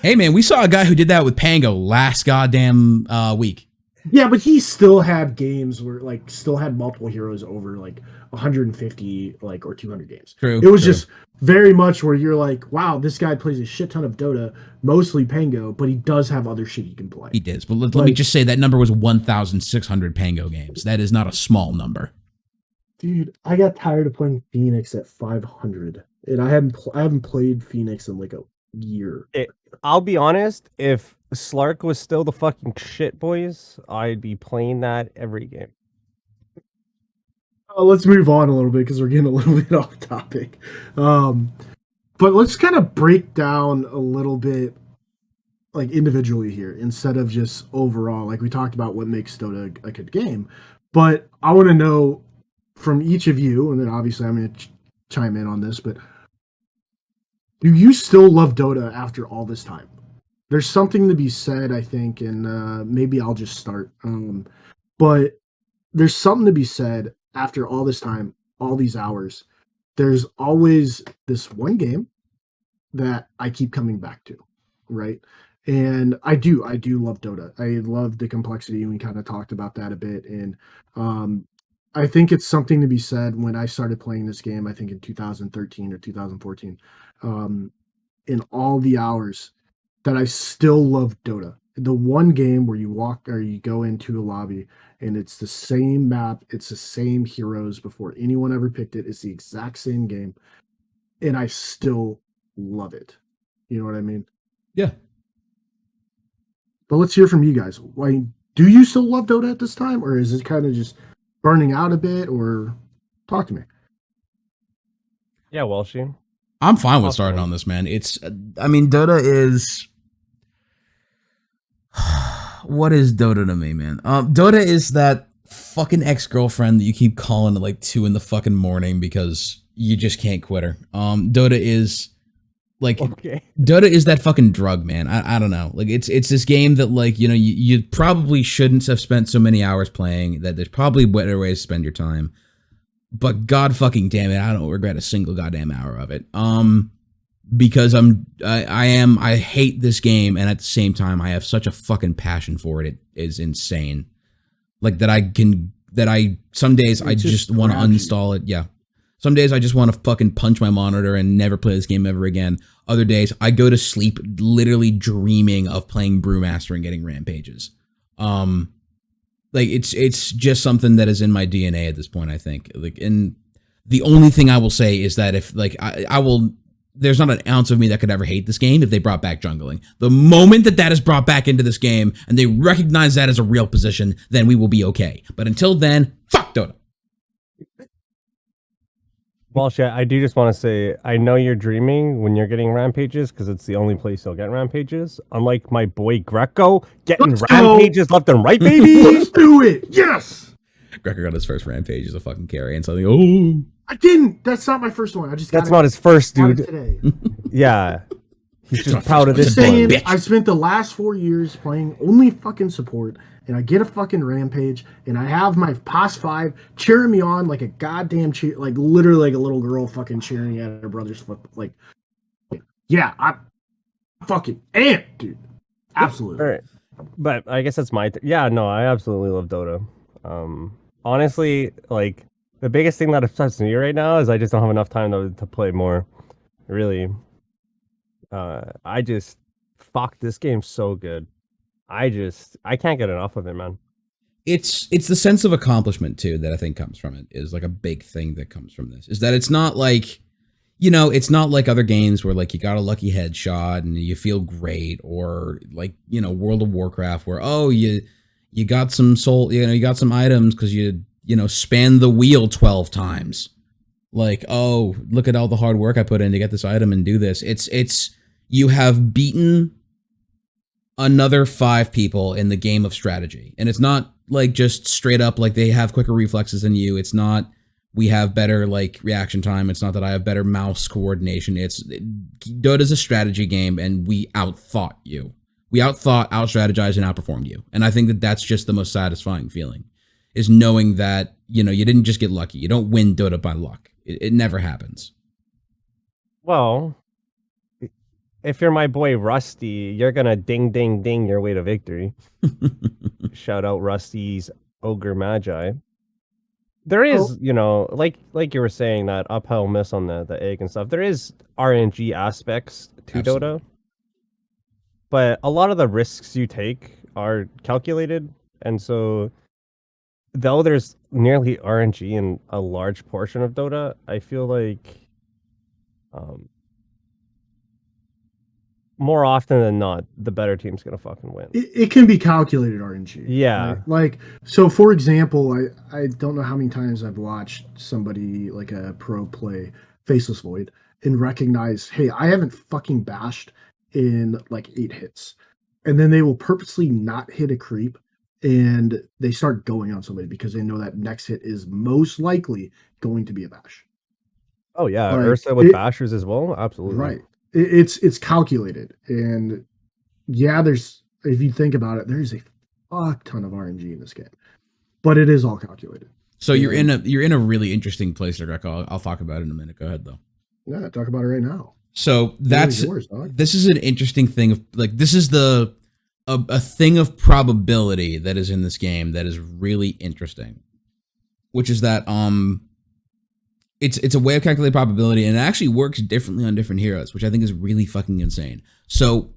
Hey man, we saw a guy who did that with Pango last goddamn week. Yeah, but he still had games where, like, still had multiple heroes over, like, 150, like, or 200 games. True. It was just very much where you're like, wow, this guy plays a shit ton of Dota, mostly Pango, but he does have other shit he can play. He does, but let me just say that number was 1,600 Pango games. That is not a small number. Dude, I got tired of playing Phoenix at 500, and I haven't played Phoenix in like a year. I'll be honest, if Slark was still the fucking shit, boys, I'd be playing that every game. Let's move on a little bit because we're getting a little bit off topic. But let's kind of break down a little bit, like, individually here instead of just overall. Like, we talked about what makes Dota a good game, but I want to know from each of you, and then obviously I'm going to chime in on this, but do you still love Dota after all this time? There's something to be said, I think, and maybe I'll just start. But there's something to be said after all this time, all these hours. There's always this one game that I keep coming back to, right? And I do love Dota. I love the complexity, and we kind of talked about that a bit. And I think it's something to be said when I started playing this game, I think in 2013 or 2014, in all the hours that I still love Dota. The one game where you walk or you go into a lobby and it's the same map, it's the same heroes before anyone ever picked it. It's the exact same game, and I still love it. You know what I mean? Yeah. But let's hear from you guys. Why do you still love Dota at this time, or is it kind of just burning out a bit? Or talk to me. Yeah, Welshie. I'm fine with starting on this, man. Dota is. What is Dota to me, man? Dota is that fucking ex-girlfriend that you keep calling at like 2 in the fucking morning because you just can't quit her. Dota is Like Okay. Dota is that fucking drug, man. I don't know. Like it's this game that like, you know, you probably shouldn't have spent so many hours playing, that there's probably better ways to spend your time. But god fucking damn it, I don't regret a single goddamn hour of it. Because I hate this game, and at the same time I have such a fucking passion for it. It is insane. Like some days I just want to uninstall it. Yeah. Some days I just want to fucking punch my monitor and never play this game ever again. Other days I go to sleep literally dreaming of playing Brewmaster and getting rampages. Like it's just something that is in my DNA at this point, I think. Like, and the only thing I will say is that if like I will, there's not an ounce of me that could ever hate this game if they brought back jungling. The moment that is brought back into this game and they recognize that as a real position, then we will be okay. But until then, fuck Dota. Well, shit, I do just want to say, I know you're dreaming when you're getting rampages because it's the only place you'll get rampages. Unlike my boy Greco getting rampages left and right, baby. Let's do it. Yes. Greco got his first rampage as a fucking carry and something. Oh, I didn't. That's not my first one. I just That's not his first, dude. today. Yeah. He's just proud of this Saying, one. I've spent the last 4 years playing only fucking support, and I get a fucking rampage, and I have my past 5 cheering me on like a goddamn cheer, like literally like a little girl fucking cheering at her brother's foot. Like, yeah, I'm fucking amped, dude. Absolutely. All right. But I guess that's yeah, no, I absolutely love Dota. Honestly, like, the biggest thing that upsets me right now is I just don't have enough time to play more. Really. I just fuck, this game's so good. I can't get enough of it, man. It's the sense of accomplishment too that I think comes from it, is like a big thing that comes from this, is that it's not like, you know, it's not like other games where like you got a lucky headshot and you feel great, or like, you know, World of Warcraft where, oh, you got some soul, you know, you got some items because you know, span the wheel 12 times. Like, oh, look at all the hard work I put in to get this item and do this. It's you have beaten another 5 people in the game of strategy. And it's not like just straight up like they have quicker reflexes than you. It's not we have better like reaction time. It's not that I have better mouse coordination. Dota's a strategy game, and we outthought you. We out-strategized, and outperformed you. And I think that that's just the most satisfying feeling, is knowing that, you know, you didn't just get lucky. You don't win Dota by luck. It never happens. Well, if you're my boy Rusty, you're gonna ding ding ding your way to victory. Shout out Rusty's Ogre Magi. There is, you know, like you were saying, that uphill miss on the egg and stuff. There is RNG aspects to Absolutely. Dota, but a lot of the risks you take are calculated, and so though there's nearly RNG in a large portion of Dota, I feel like more often than not, the better team's gonna fucking win. It can be calculated RNG. Yeah. Right? Like, so for example, I don't know how many times I've watched somebody like a pro play Faceless Void and recognize, hey, I haven't fucking bashed in like 8 hits. And then they will purposely not hit a creep, and they start going on somebody because they know that next hit is most likely going to be a bash. Oh yeah, Like, Ursa with bashers as well. Absolutely. Right. It's calculated, and yeah, there's, if you think about it, there's a fuck ton of RNG in this game, but it is all calculated. So you're in a really interesting place, Greco. I'll talk about it in a minute. Go ahead though. Yeah, talk about it right now. So that's yours, dog. This is an interesting thing of like, this is a thing of probability that is in this game that is really interesting, which is that it's a way of calculating probability, and it actually works differently on different heroes, which I think is really fucking insane. So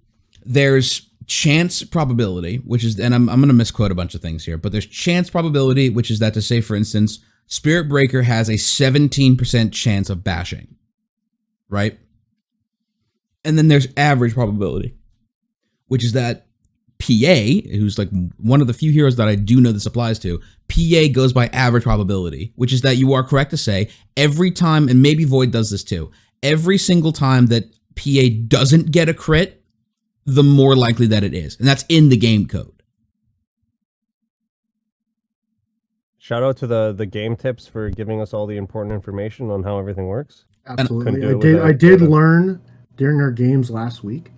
there's chance probability, which is, and I'm going to misquote a bunch of things here, but there's chance probability, which is that, to say, for instance, Spirit Breaker has a 17% chance of bashing, right? And then there's average probability, which is that PA, who's like one of the few heroes that I do know this applies to, PA goes by average probability, which is that you are correct to say every time, and maybe Void does this too, every single time that PA doesn't get a crit, the more likely that it is. And that's in the game code. Shout out to the game tips for giving us all the important information on how everything works. Absolutely. I did learn during our games last week.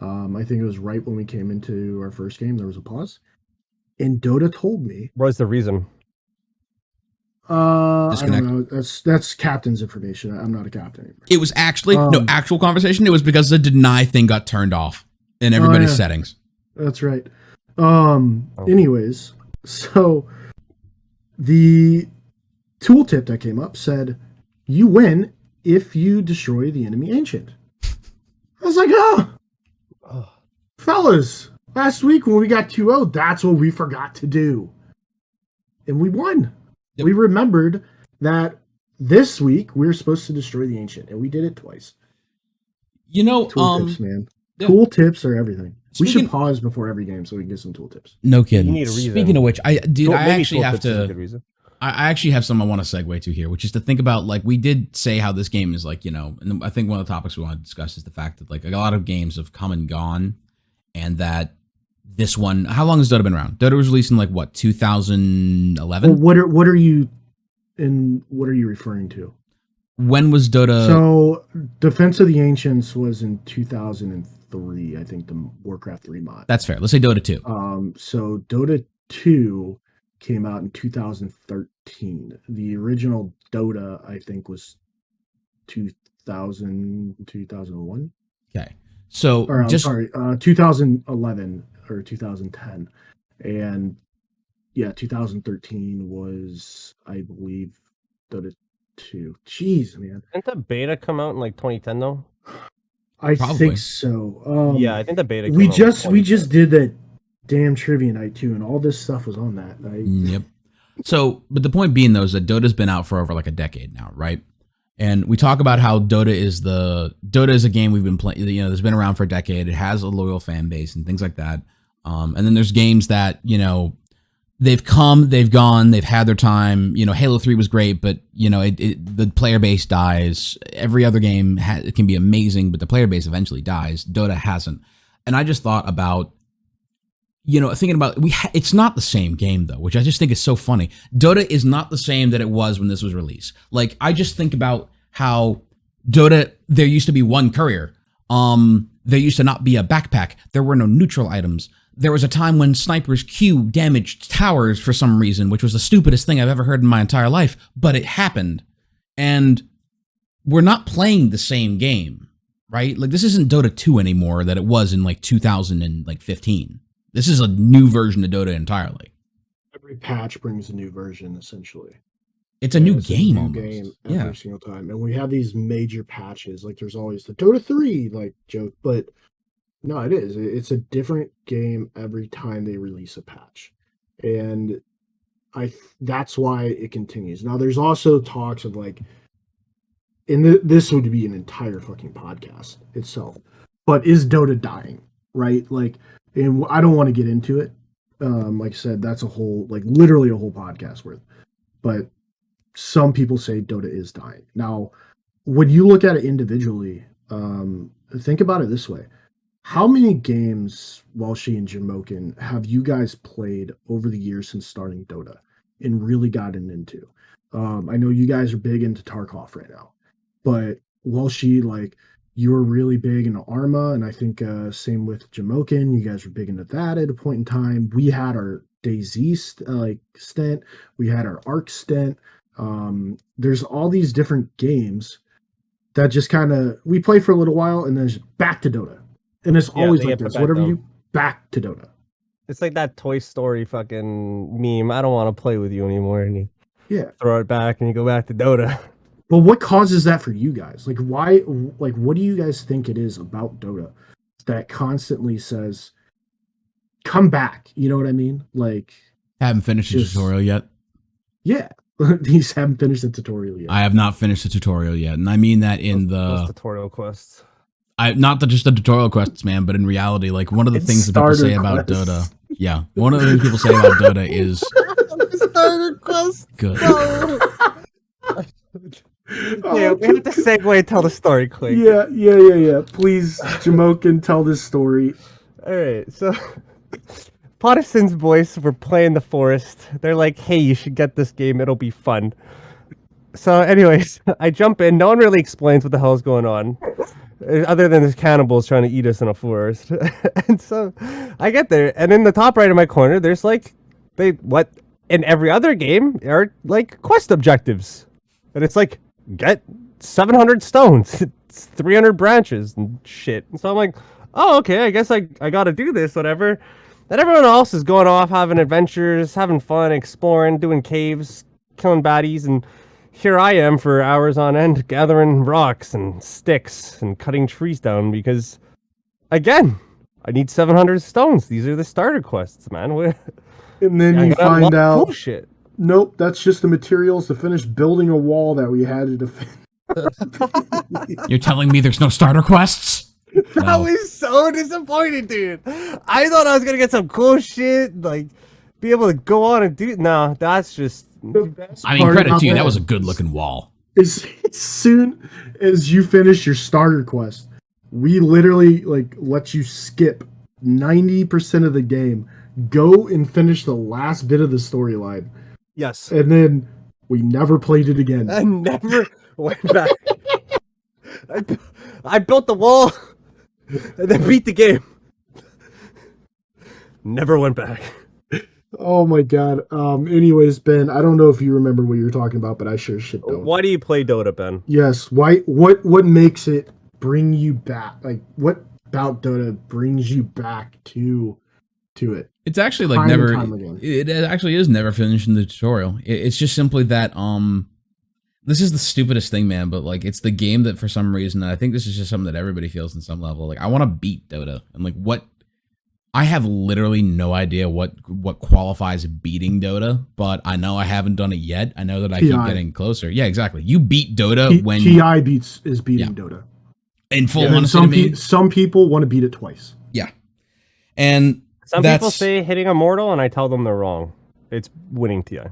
I think it was right when we came into our first game. There was a pause, and Dota told me. What was the reason? I Disconnect. don't know. That's captain's information. I'm not a captain anymore. It was actually no actual conversation. It was because the deny thing got turned off in everybody's settings. That's right. Anyways, so the tooltip that came up said, "You win if you destroy the enemy ancient." I was like, "Oh, fellas, last week when we got 2-0, that's what we forgot to do, and we won." Yep. We remembered that this week we were supposed to destroy the ancient, and we did it twice. You know, Tooltips, man. yeah. Tooltips are everything. We Speaking- should pause before every game so we can get some tooltips. no kidding. You need a reason. Speaking of which, I Maybe actually have tooltips is a good to. reason. I actually have something I want to segue to here, which is to think about, like, we did say how this game is like, and I think one of the topics we want to discuss is the fact that, like, a lot of games have come and gone, and that this one, how long has Dota been around? Dota was released in, like, what, 2011? Well, what are you referring to? When was Dota? So Defense of the Ancients was in 2003, I think, the Warcraft 3 mod. That's fair. Let's say Dota 2. So Dota 2 came out in 2013. The original Dota, I think, was 2001. Okay. So Or, I'm sorry, 2011 or 2010. And yeah, 2013 was, I believe, Dota 2. Jeez, man. Didn't the beta come out in like 2010 though? I Probably. think so. Yeah, I think the beta. Came we out in just 2010. did that damn trivia night too, and all this stuff was on that. Yep. So, but the point being though is that Dota's been out for over like a decade now, right? And we talk about how Dota is a game we've been playing. That's been around for a decade. It has a loyal fan base and things like that. And then there's games that they've come, they've gone, they've had their time. Halo 3 was great, but the player base dies. Every other game it can be amazing, but the player base eventually dies. Dota hasn't. And I just thought about, thinking about it's not the same game though, which I just think is so funny. Dota is not the same that it was when this was released. Like, I just think about how Dota, there used to be one courier. There used to not be a backpack. There were no neutral items. There was a time when snipers Q damaged towers for some reason, which was the stupidest thing I've ever heard in my entire life, but it happened. And we're not playing the same game, right? Like, this isn't Dota 2 anymore that it was in like 2015. This is a new version of Dota entirely. Every patch brings a new version, essentially. It's a new It's game a new almost. game every single time, and we have these major patches. Like, there's always the Dota 3 joke, but no, it is. It's a different game every time they release a patch, and that's why it continues. Now, there's also talks of this would be an entire fucking podcast itself. But is Dota dying? Right? And I don't want to get into it. Like I said, that's a whole, literally a whole podcast worth. But some people say Dota is dying. Now, when you look at it individually, think about it this way. How many games, Walshy and Jamokin, have you guys played over the years since starting Dota and really gotten into? I know you guys are big into Tarkov right now, but Walshy, you were really big into Arma, and I think same with Jamokin. You guys were big into that at a point in time. We had our DayZ stint. We had our Arc stint. There's all these different games that just kind of we play for a little while and then just back to Dota. And it's always they like get this. put back Whatever down. you back to Dota. It's like that Toy Story fucking meme. I don't want to play with you anymore, and you Yeah. throw it back, and you go back to Dota. But what causes that for you guys? Why? What do you guys think it is about Dota that constantly says, "Come back"? You know what I mean? Haven't finished the Just- tutorial yet. Yeah, these haven't finished the tutorial yet. I have not finished the tutorial yet, and I mean that in Those tutorial quests. not just the tutorial quests, man, but in reality, one of the It's things that people starter say about quests. Dota. Yeah, one of the things people say about Dota is Starter quest. good. Yeah, we have to segue and tell the story quick. Yeah. Please, Jamokin, tell this story. All right, so Potterson's boys were playing the forest. They're like, "Hey, you should get this game. It'll be fun." So, anyways, I jump in. No one really explains what the hell's going on. other than this cannibals trying to eat us in a forest. And so I get there, and in the top right of my corner, there's like what in every other game are like quest objectives, and it's like get 700 stones, it's 300 branches and shit. And so I'm like, oh okay, I guess I got to do this, whatever. Then everyone else is going off having adventures, having fun, exploring, doing caves, killing baddies, and here I am for hours on end gathering rocks and sticks and cutting trees down because, again, I need 700 stones. These are the starter quests, man. And then I you gotta find unlock out, cool shit. nope, that's just the materials to finish building a wall that we had to defend. You're telling me there's no starter quests? That No. was so disappointing, dude. I thought I was gonna get some cool shit, like be able to go on and do. No, that's just. I mean, credit to you. That was a good-looking wall. As soon as you finish your starter quest, we literally like let you skip 90% of the game, go and finish the last bit of the storyline, Yes. and then we never played it again. I never went back. I built the wall and then beat the game. Never went back. Oh my god. Anyways, Ben, I don't know if you remember what you were talking about, but I sure shit don't. Why do you play Dota, Ben? Yes. Why? What makes it bring you back? Like, what about Dota brings you back to it? It's actually like Time and never. time again. It actually is never finished in the tutorial. It's just simply that this is the stupidest thing, man. But like, it's the game that for some reason, and I think this is just something that everybody feels in some level. Like, I want to beat Dota, and like what. I have literally no idea what qualifies beating Dota, but I know I haven't done it yet. I know that I keep getting closer. Yeah, exactly. You beat Dota when TI is beating Dota. In full And honesty, some people want to beat it twice. Yeah, and some people say hitting Immortal, and I tell them they're wrong. It's winning TI.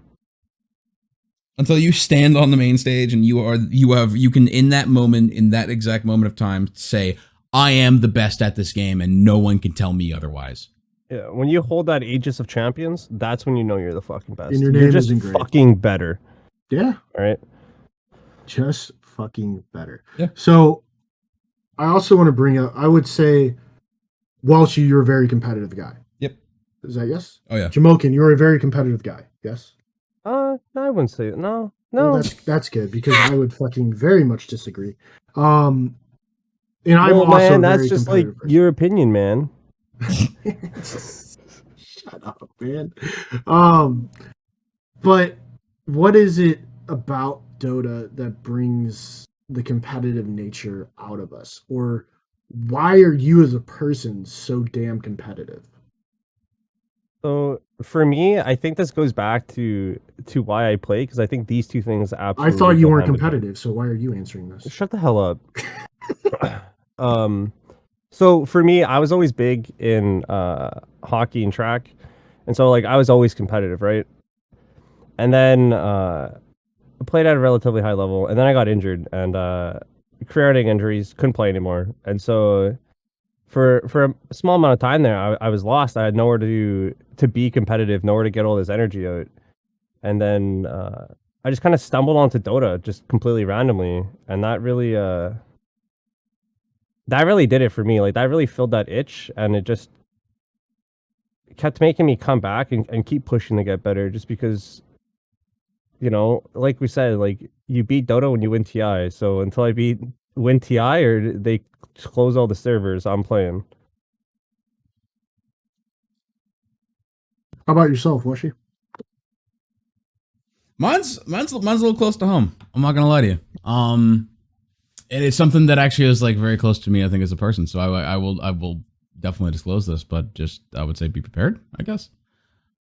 Until you stand on the main stage and you can in that moment, in that exact moment of time, say, I am the best at this game and no one can tell me otherwise. Yeah, when you hold that Aegis of Champions, that's when you know you're the fucking best. And your You're name just is engraved. fucking better. Yeah. All right. Just fucking better. Yeah. So I also want to bring up, I would say, Welshi, you're a very competitive guy. Yep. Is that yes? Oh yeah. Jamokin, you're a very competitive guy. Yes? No, I wouldn't say it. No. Well, that's good because I would fucking very much disagree. And I'm well, also man, a that's very just like competitive person. your opinion, man. Shut up, man. But what is it about Dota that brings the competitive nature out of us? Or why are you as a person so damn competitive? So for me, I think this goes back to why I play, because I think these two things absolutely. I thought you go weren't hand in hand. competitive, so why are you answering this? Shut the hell up. So for me, I was always big in hockey and track, and so like I was always competitive, right? And then I played at a relatively high level, and then I got injured, and career-ending injuries, couldn't play anymore, and so for a small amount of time there, I was lost. I had nowhere to be competitive, nowhere to get all this energy out, and then I just kind of stumbled onto Dota just completely randomly, and that really did it for me. Like that really filled that itch, and it just kept making me come back and keep pushing to get better, just because, you know, like we said, like you beat Dota when you win TI. So until I win TI or they close all the servers, I'm playing. How about yourself, Washi? Mine's a little close to home. I'm not gonna lie to you. And it's something that actually is like very close to me, I think, as a person. So I will definitely disclose this, but just I would say be prepared, I guess.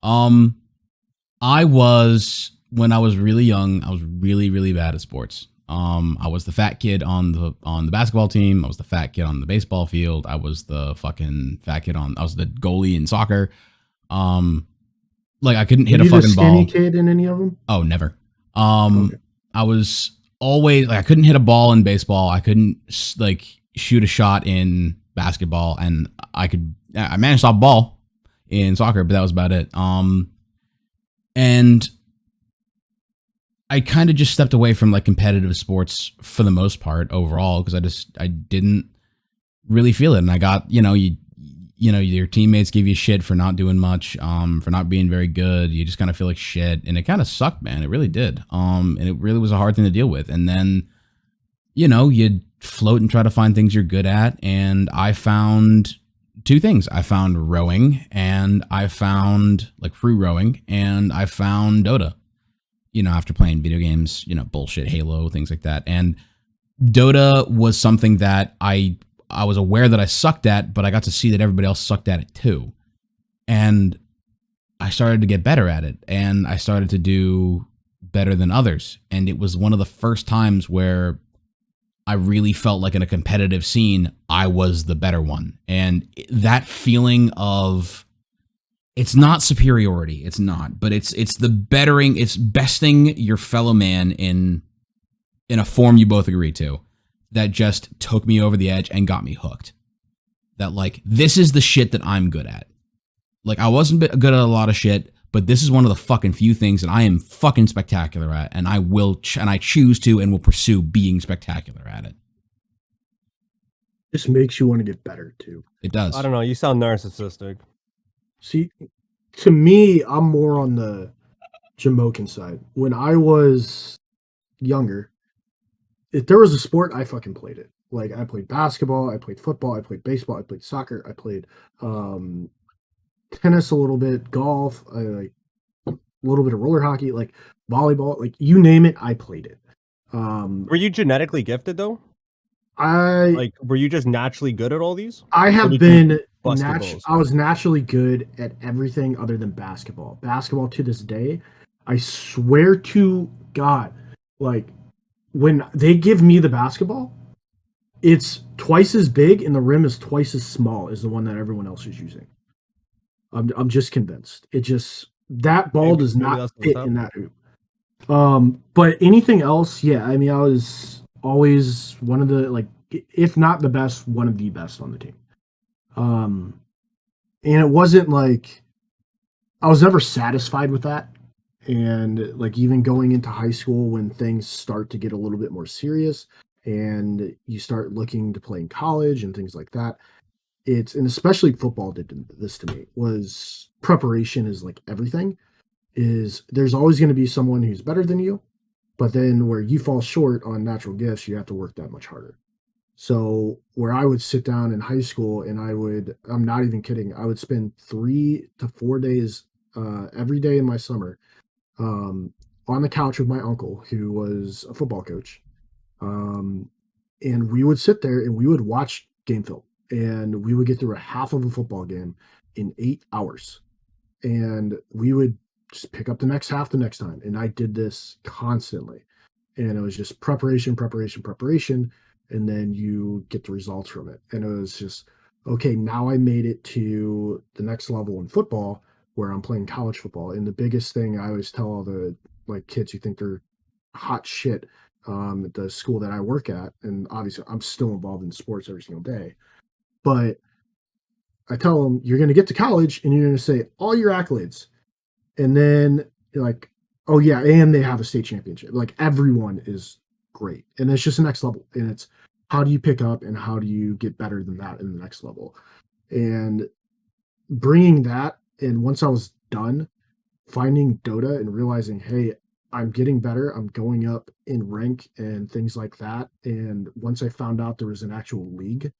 I was, when I was really young, I was really, really bad at sports. I was the fat kid on the basketball team. I was the fat kid on the baseball field. I was the fucking fat kid I was the goalie in soccer. Like I couldn't hit a fucking ball. Were you the skinny kid in any of them? Oh, never. Okay. I was always like, I couldn't hit a ball in baseball. I couldn't like shoot a shot in basketball, and I managed to stop a ball in soccer, but that was about it. And I kind of just stepped away from like competitive sports for the most part overall because I didn't really feel it, and I got you know your teammates give you shit for not doing much, for not being very good. You just kind of feel like shit, and it kind of sucked, man. It really did, and it really was a hard thing to deal with. And then you float and try to find things you're good at, and I found two things. I found rowing, and I found like free rowing, and I found Dota. After playing video games, bullshit, Halo, things like that. And Dota was something that I was aware that I sucked at, but I got to see that everybody else sucked at it too. And I started to get better at it, and I started to do better than others. And it was one of the first times where I really felt like in a competitive scene, I was the better one. And that feeling of, it's not superiority, it's not, but it's the bettering, it's besting your fellow man in a form you both agree to, that just took me over the edge and got me hooked. That like, this is the shit that I'm good at. Like, I wasn't good at a lot of shit, but this is one of the fucking few things that I am fucking spectacular at, and I will, and I choose to and will pursue being spectacular at it. This makes you want to get better too. It does. I don't know. You sound narcissistic. See, to me, I'm more on the Jamokin side. When I was younger, if there was a sport, I fucking played it. Like, I played basketball, I played football, I played baseball, I played soccer, I played tennis a little bit, golf, I like a little bit of roller hockey, like volleyball, like you name it, I played it. Were you genetically gifted though? Like, were you just naturally good at all these? I Or have did been you bust your balls? I was naturally good at everything other than basketball. Basketball to this day, I swear to God, like when they give me the basketball, it's twice as big and the rim is twice as small as the one that everyone else is using. I'm just convinced. It just, that ball Maybe- does maybe not that's what's fit in happening. that hoop. But anything else, yeah, I mean, I was always one of the, like, if not the best, one of the best on the team. And it wasn't like I was never satisfied with that. And like even going into high school when things start to get a little bit more serious and you start looking to play in college and things like that, and especially football did this to me, was preparation is like everything. Is there's always going to be someone who's better than you, but then where you fall short on natural gifts, you have to work that much harder. So where I would sit down in high school and I'm not even kidding, I would spend 3 to 4 days every day in my summer um, on the couch with my uncle, who was a football coach. Um, and we would sit there and we would watch game film, and we would get through a half of a football game in 8 hours. And we would just pick up the next half the next time. And I did this constantly. And it was just preparation, preparation, preparation. And then you get the results from it. And it was just, okay, now I made it to the next level in football where I'm playing college football. And the biggest thing I always tell all the like kids who think they're hot shit at the school that I work at, and obviously I'm still involved in sports every single day, but I tell them you're going to get to college and you're going to say all your accolades, and then you're like, oh yeah, and they have a state championship. Like everyone is great, and it's just the next level, and it's how do you pick up and how do you get better than that in the next level, and bringing that. And once I was done finding Dota and realizing, hey, I'm getting better, I'm going up in rank and things like that. And once I found out there was an actual league,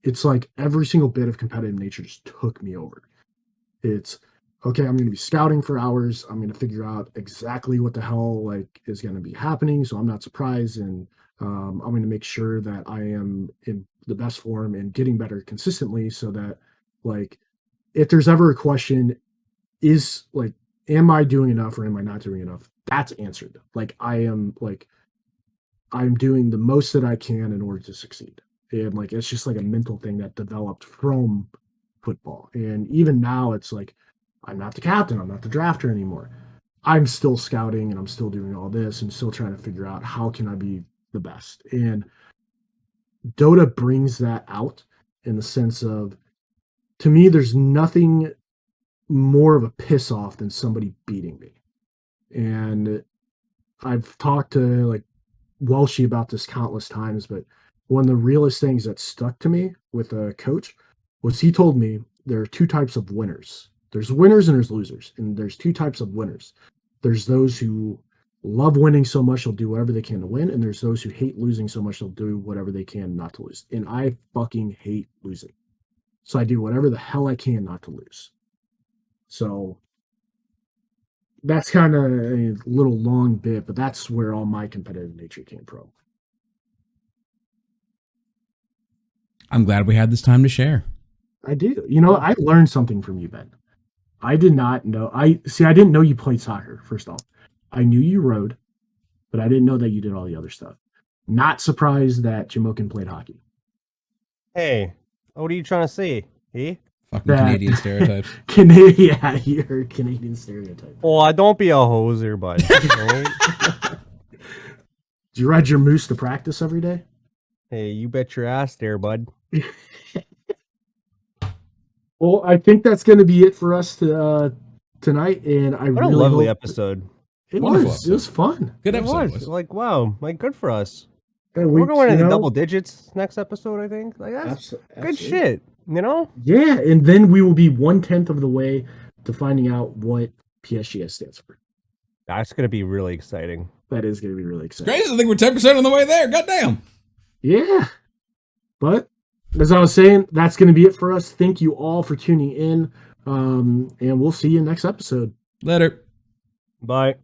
it's like every single bit of competitive nature just took me over. It's okay, I'm going to be scouting for hours. I'm going to figure out exactly what the hell like is going to be happening, so I'm not surprised. And I'm going to make sure that I am in the best form and getting better consistently, so that like if there's ever a question, is like, am I doing enough or am I not doing enough? That's answered. I'm doing the most that I can in order to succeed. And like it's just like a mental thing that developed from football. And even now it's like I'm not the captain, I'm not the drafter anymore. I'm still scouting and I'm still doing all this and still trying to figure out how can I be the best. And Dota brings that out in the sense of, to me, there's nothing more of a piss off than somebody beating me. And I've talked to like Welshie about this countless times, but one of the realest things that stuck to me with a coach was he told me there are two types of winners. There's winners and there's losers, and there's two types of winners. There's those who love winning so much they'll do whatever they can to win, and there's those who hate losing so much they'll do whatever they can not to lose. And I fucking hate losing. So I do whatever the hell I can not to lose. So that's kind of a little long bit, but that's where all my competitive nature came from. I'm glad we had this time to share. I do. You know, I learned something from you, Ben. I did not know. I didn't know you played soccer, first off. I knew you rode, but I didn't know that you did all the other stuff. Not surprised that Jamokin played hockey. Hey, what are you trying to say? Eh? Fucking Canadian stereotypes. Yeah, you're a Canadian stereotype. Oh, don't be a hoser, bud. Right? Do you ride your moose to practice every day? Hey, you bet your ass there, bud. Well, I think that's going to be it for us tonight, and I What a really lovely hope episode. it Wonderful was. It was fun. Good It episode. was. Like, wow, like, good for us. And We're going into you know, double digits next episode, I think. Like, that's good absolutely. shit, you know? Yeah, and then we will be 1/10 of the way to finding out what PSGS stands for. That's going to be really exciting. That is going to be really exciting. Crazy. I think we're 10% on the way there. Goddamn. Yeah. But as I was saying, that's going to be it for us. Thank you all for tuning in. And we'll see you next episode. Later. Bye.